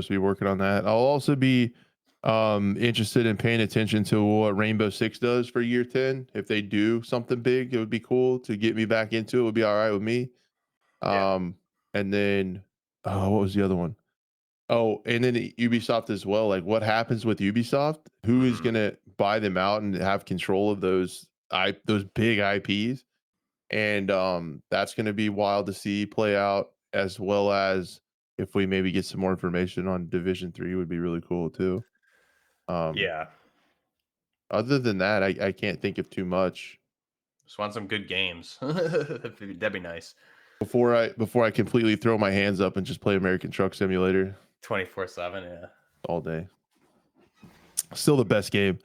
be working on that. I'll also be interested in paying attention to what Rainbow Six does for year 10. If they do something big, it would be cool to get me back into it. It would be all right with me. Yeah. And then what was the other one? Oh, and then Ubisoft as well. Like, what happens with Ubisoft? Who is Mhm. gonna buy them out and have control of those big IPs? And that's gonna be wild to see play out, as well as if we maybe get some more information on Division 3 would be really cool too. Um, Yeah. Other than that, I can't think of too much Just want some good games. That'd be nice. before I completely throw my hands up and just play American Truck Simulator 24/7. Yeah. all day. Still the best game.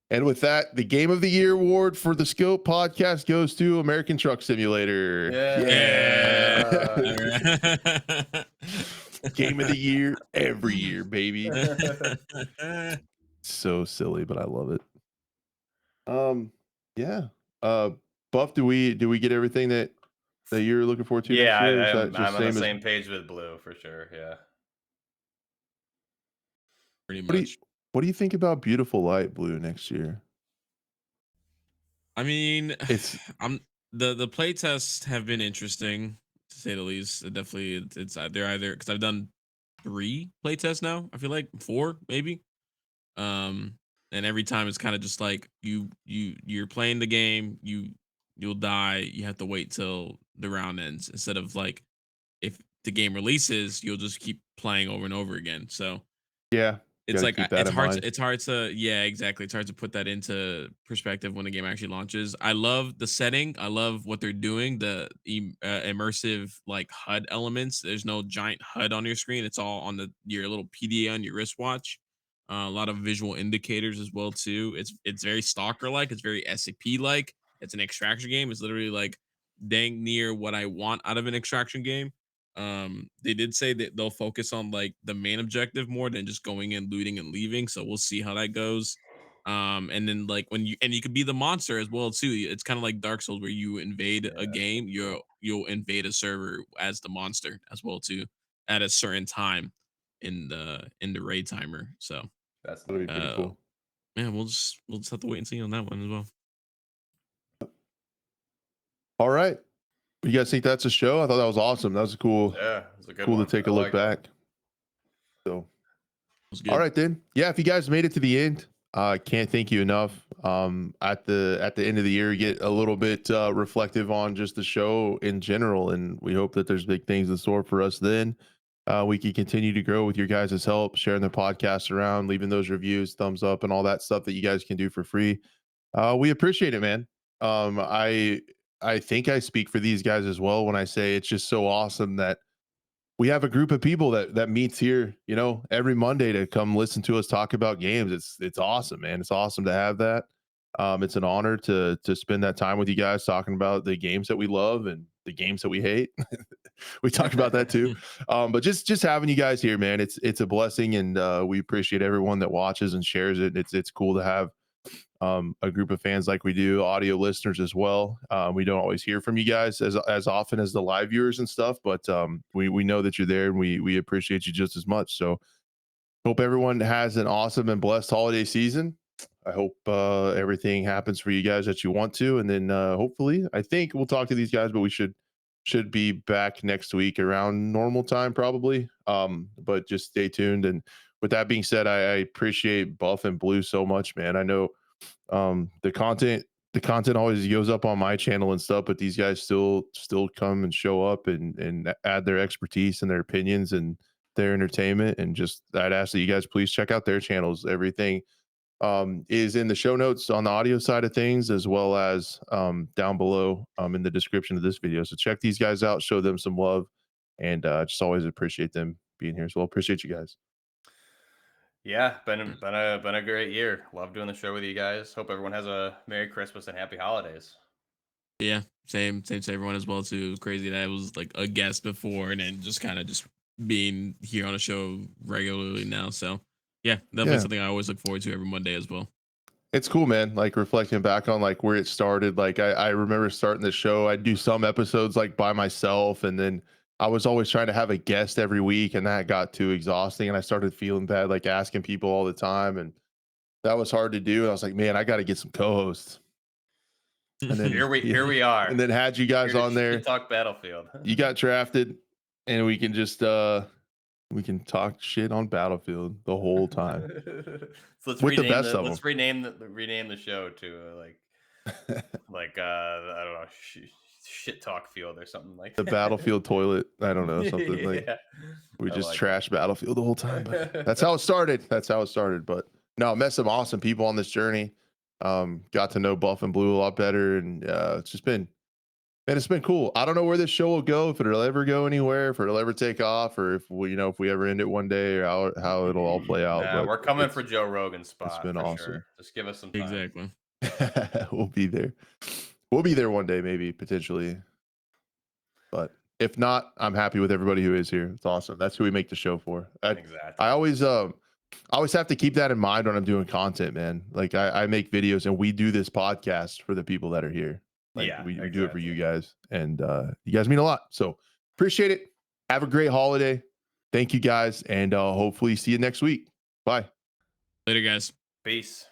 And with that, the Game of the Year award for the Scope podcast goes to American Truck Simulator. Yeah. Game of the Year every year, baby. So silly, but I love it. Yeah. Buff, do we get everything that you're looking forward to next Yeah, year? Or is that I'm just on the same as same page with Blue for sure. Yeah. Pretty what do you much. what do you think about Beautiful Light Blue next year? I mean, It's the play tests have been interesting to say the least. Definitely, they're either because I've done 3 play tests now. I feel like 4 maybe. And every time it's kind of just like you're playing the game, you'll die. You have to wait till the round ends instead of like if the game releases, you'll just keep playing over and over again. So yeah, it's gotta like keep that in mind. it's hard to yeah, exactly. It's hard to put that into perspective when the game actually launches. I love the setting. I love what they're doing. The immersive like HUD elements. There's no giant HUD on your screen. It's all on your little PDA on your wristwatch. A lot of visual indicators as well too. It's very stalker like. It's very SCP like. It's an extraction game. It's literally like dang near what I want out of an extraction game. They did say that they'll focus on like the main objective more than just going in, looting, and leaving. So we'll see how that goes. And then like when you could be the monster as well too. It's kind of like Dark Souls where you invade a Yeah. game, you'll invade a server as the monster as well too at a certain time in the raid timer. So That's That'll nice. be pretty uh cool. yeah, we'll just have to wait and see on that one as well. All right. You guys think that's a show? I thought that was awesome. That was Yeah, it's a good cool one. to take I a look like it. back. So It was all good. right then. Yeah, if you guys made it to the end, can't thank you enough. at the end of the year, get a little bit reflective on just the show in general, and we hope that there's big things in store for us then. We can continue to grow with your guys' help, sharing the podcast around, leaving those reviews, thumbs up, and all that stuff that you guys can do for free. We appreciate it, man. I think I speak for these guys as well when I say it's just so awesome that we have a group of people that meets here, you know, every Monday to come listen to us talk about games. It's awesome, man. It's awesome to have that. It's an honor to spend that time with you guys talking about the games that we love and the games that we hate. We talk about that too. But just having you guys here, man, it's a blessing, and we appreciate everyone that watches and shares it. It's cool to have a group of fans like we do, audio listeners as well. We don't always hear from you guys as often as the live viewers and stuff, but we know that you're there, and we appreciate you just as much. So hope everyone has an awesome and blessed holiday season. I hope everything happens for you guys that you want to, and then hopefully, I think we'll talk to these guys, but we should be back next week around normal time probably. But just stay tuned. And with that being said, I appreciate Buff and Blue so much, man. I know the content always goes up on my channel and stuff, but these guys still come and show up and add their expertise and their opinions and their entertainment. And just I'd ask that you guys please check out their channels. Everything is in the show notes on the audio side of things, as well as down below in the description of this video. So check these guys out, show them some love, and just always appreciate them being here. So I appreciate you guys. Yeah, been a great year. Love doing the show with you guys. Hope everyone has a Merry Christmas and Happy Holidays. Yeah, same to everyone as well too. Crazy that I was like a guest before and then just kind of just being here on a show regularly now. So yeah, definitely Yeah. something I always look forward to every Monday as well. It's cool, man. Like reflecting back on like where it started. Like I remember starting the show. I'd do some episodes like by myself, and then I was always trying to have a guest every week, and that got too exhausting. And I started feeling bad, like asking people all the time, and that was hard to do. And I was like, man, I got to get some co-hosts. And then Here we are. and then had you guys Here to on there. talk Battlefield. You got drafted, and we can just we can talk shit on Battlefield the whole time. So let's With the rename best the, of let's rename the show to like I don't know, shit talk field or something like The that. Battlefield toilet. I don't know, something like Yeah. we I just like trash Battlefield the whole time. But that's how it started. That's how it started. But no, met some awesome people on this journey. Got to know Buff and Blue a lot better, and it's just been, man, it's been cool. I don't know where this show will go, if it'll ever go anywhere, if it'll ever take off, or if we, if we ever end it one day, or how it'll all play out. Nah, But we're coming for Joe Rogan's spot. it's been for awesome. Sure. Just give us some time. Exactly. We'll be there. We'll be there one day, maybe, potentially. But if not, I'm happy with everybody who is here. It's awesome. That's who we make the show for. Exactly. I always have to keep that in mind when I'm doing content, man. Like I make videos, and we do this podcast for the people that are here. Like Yeah, we do it for you guys, and you guys mean a lot. So appreciate it. Have a great holiday. Thank you guys, and hopefully see you next week. Bye. Later, guys. Peace.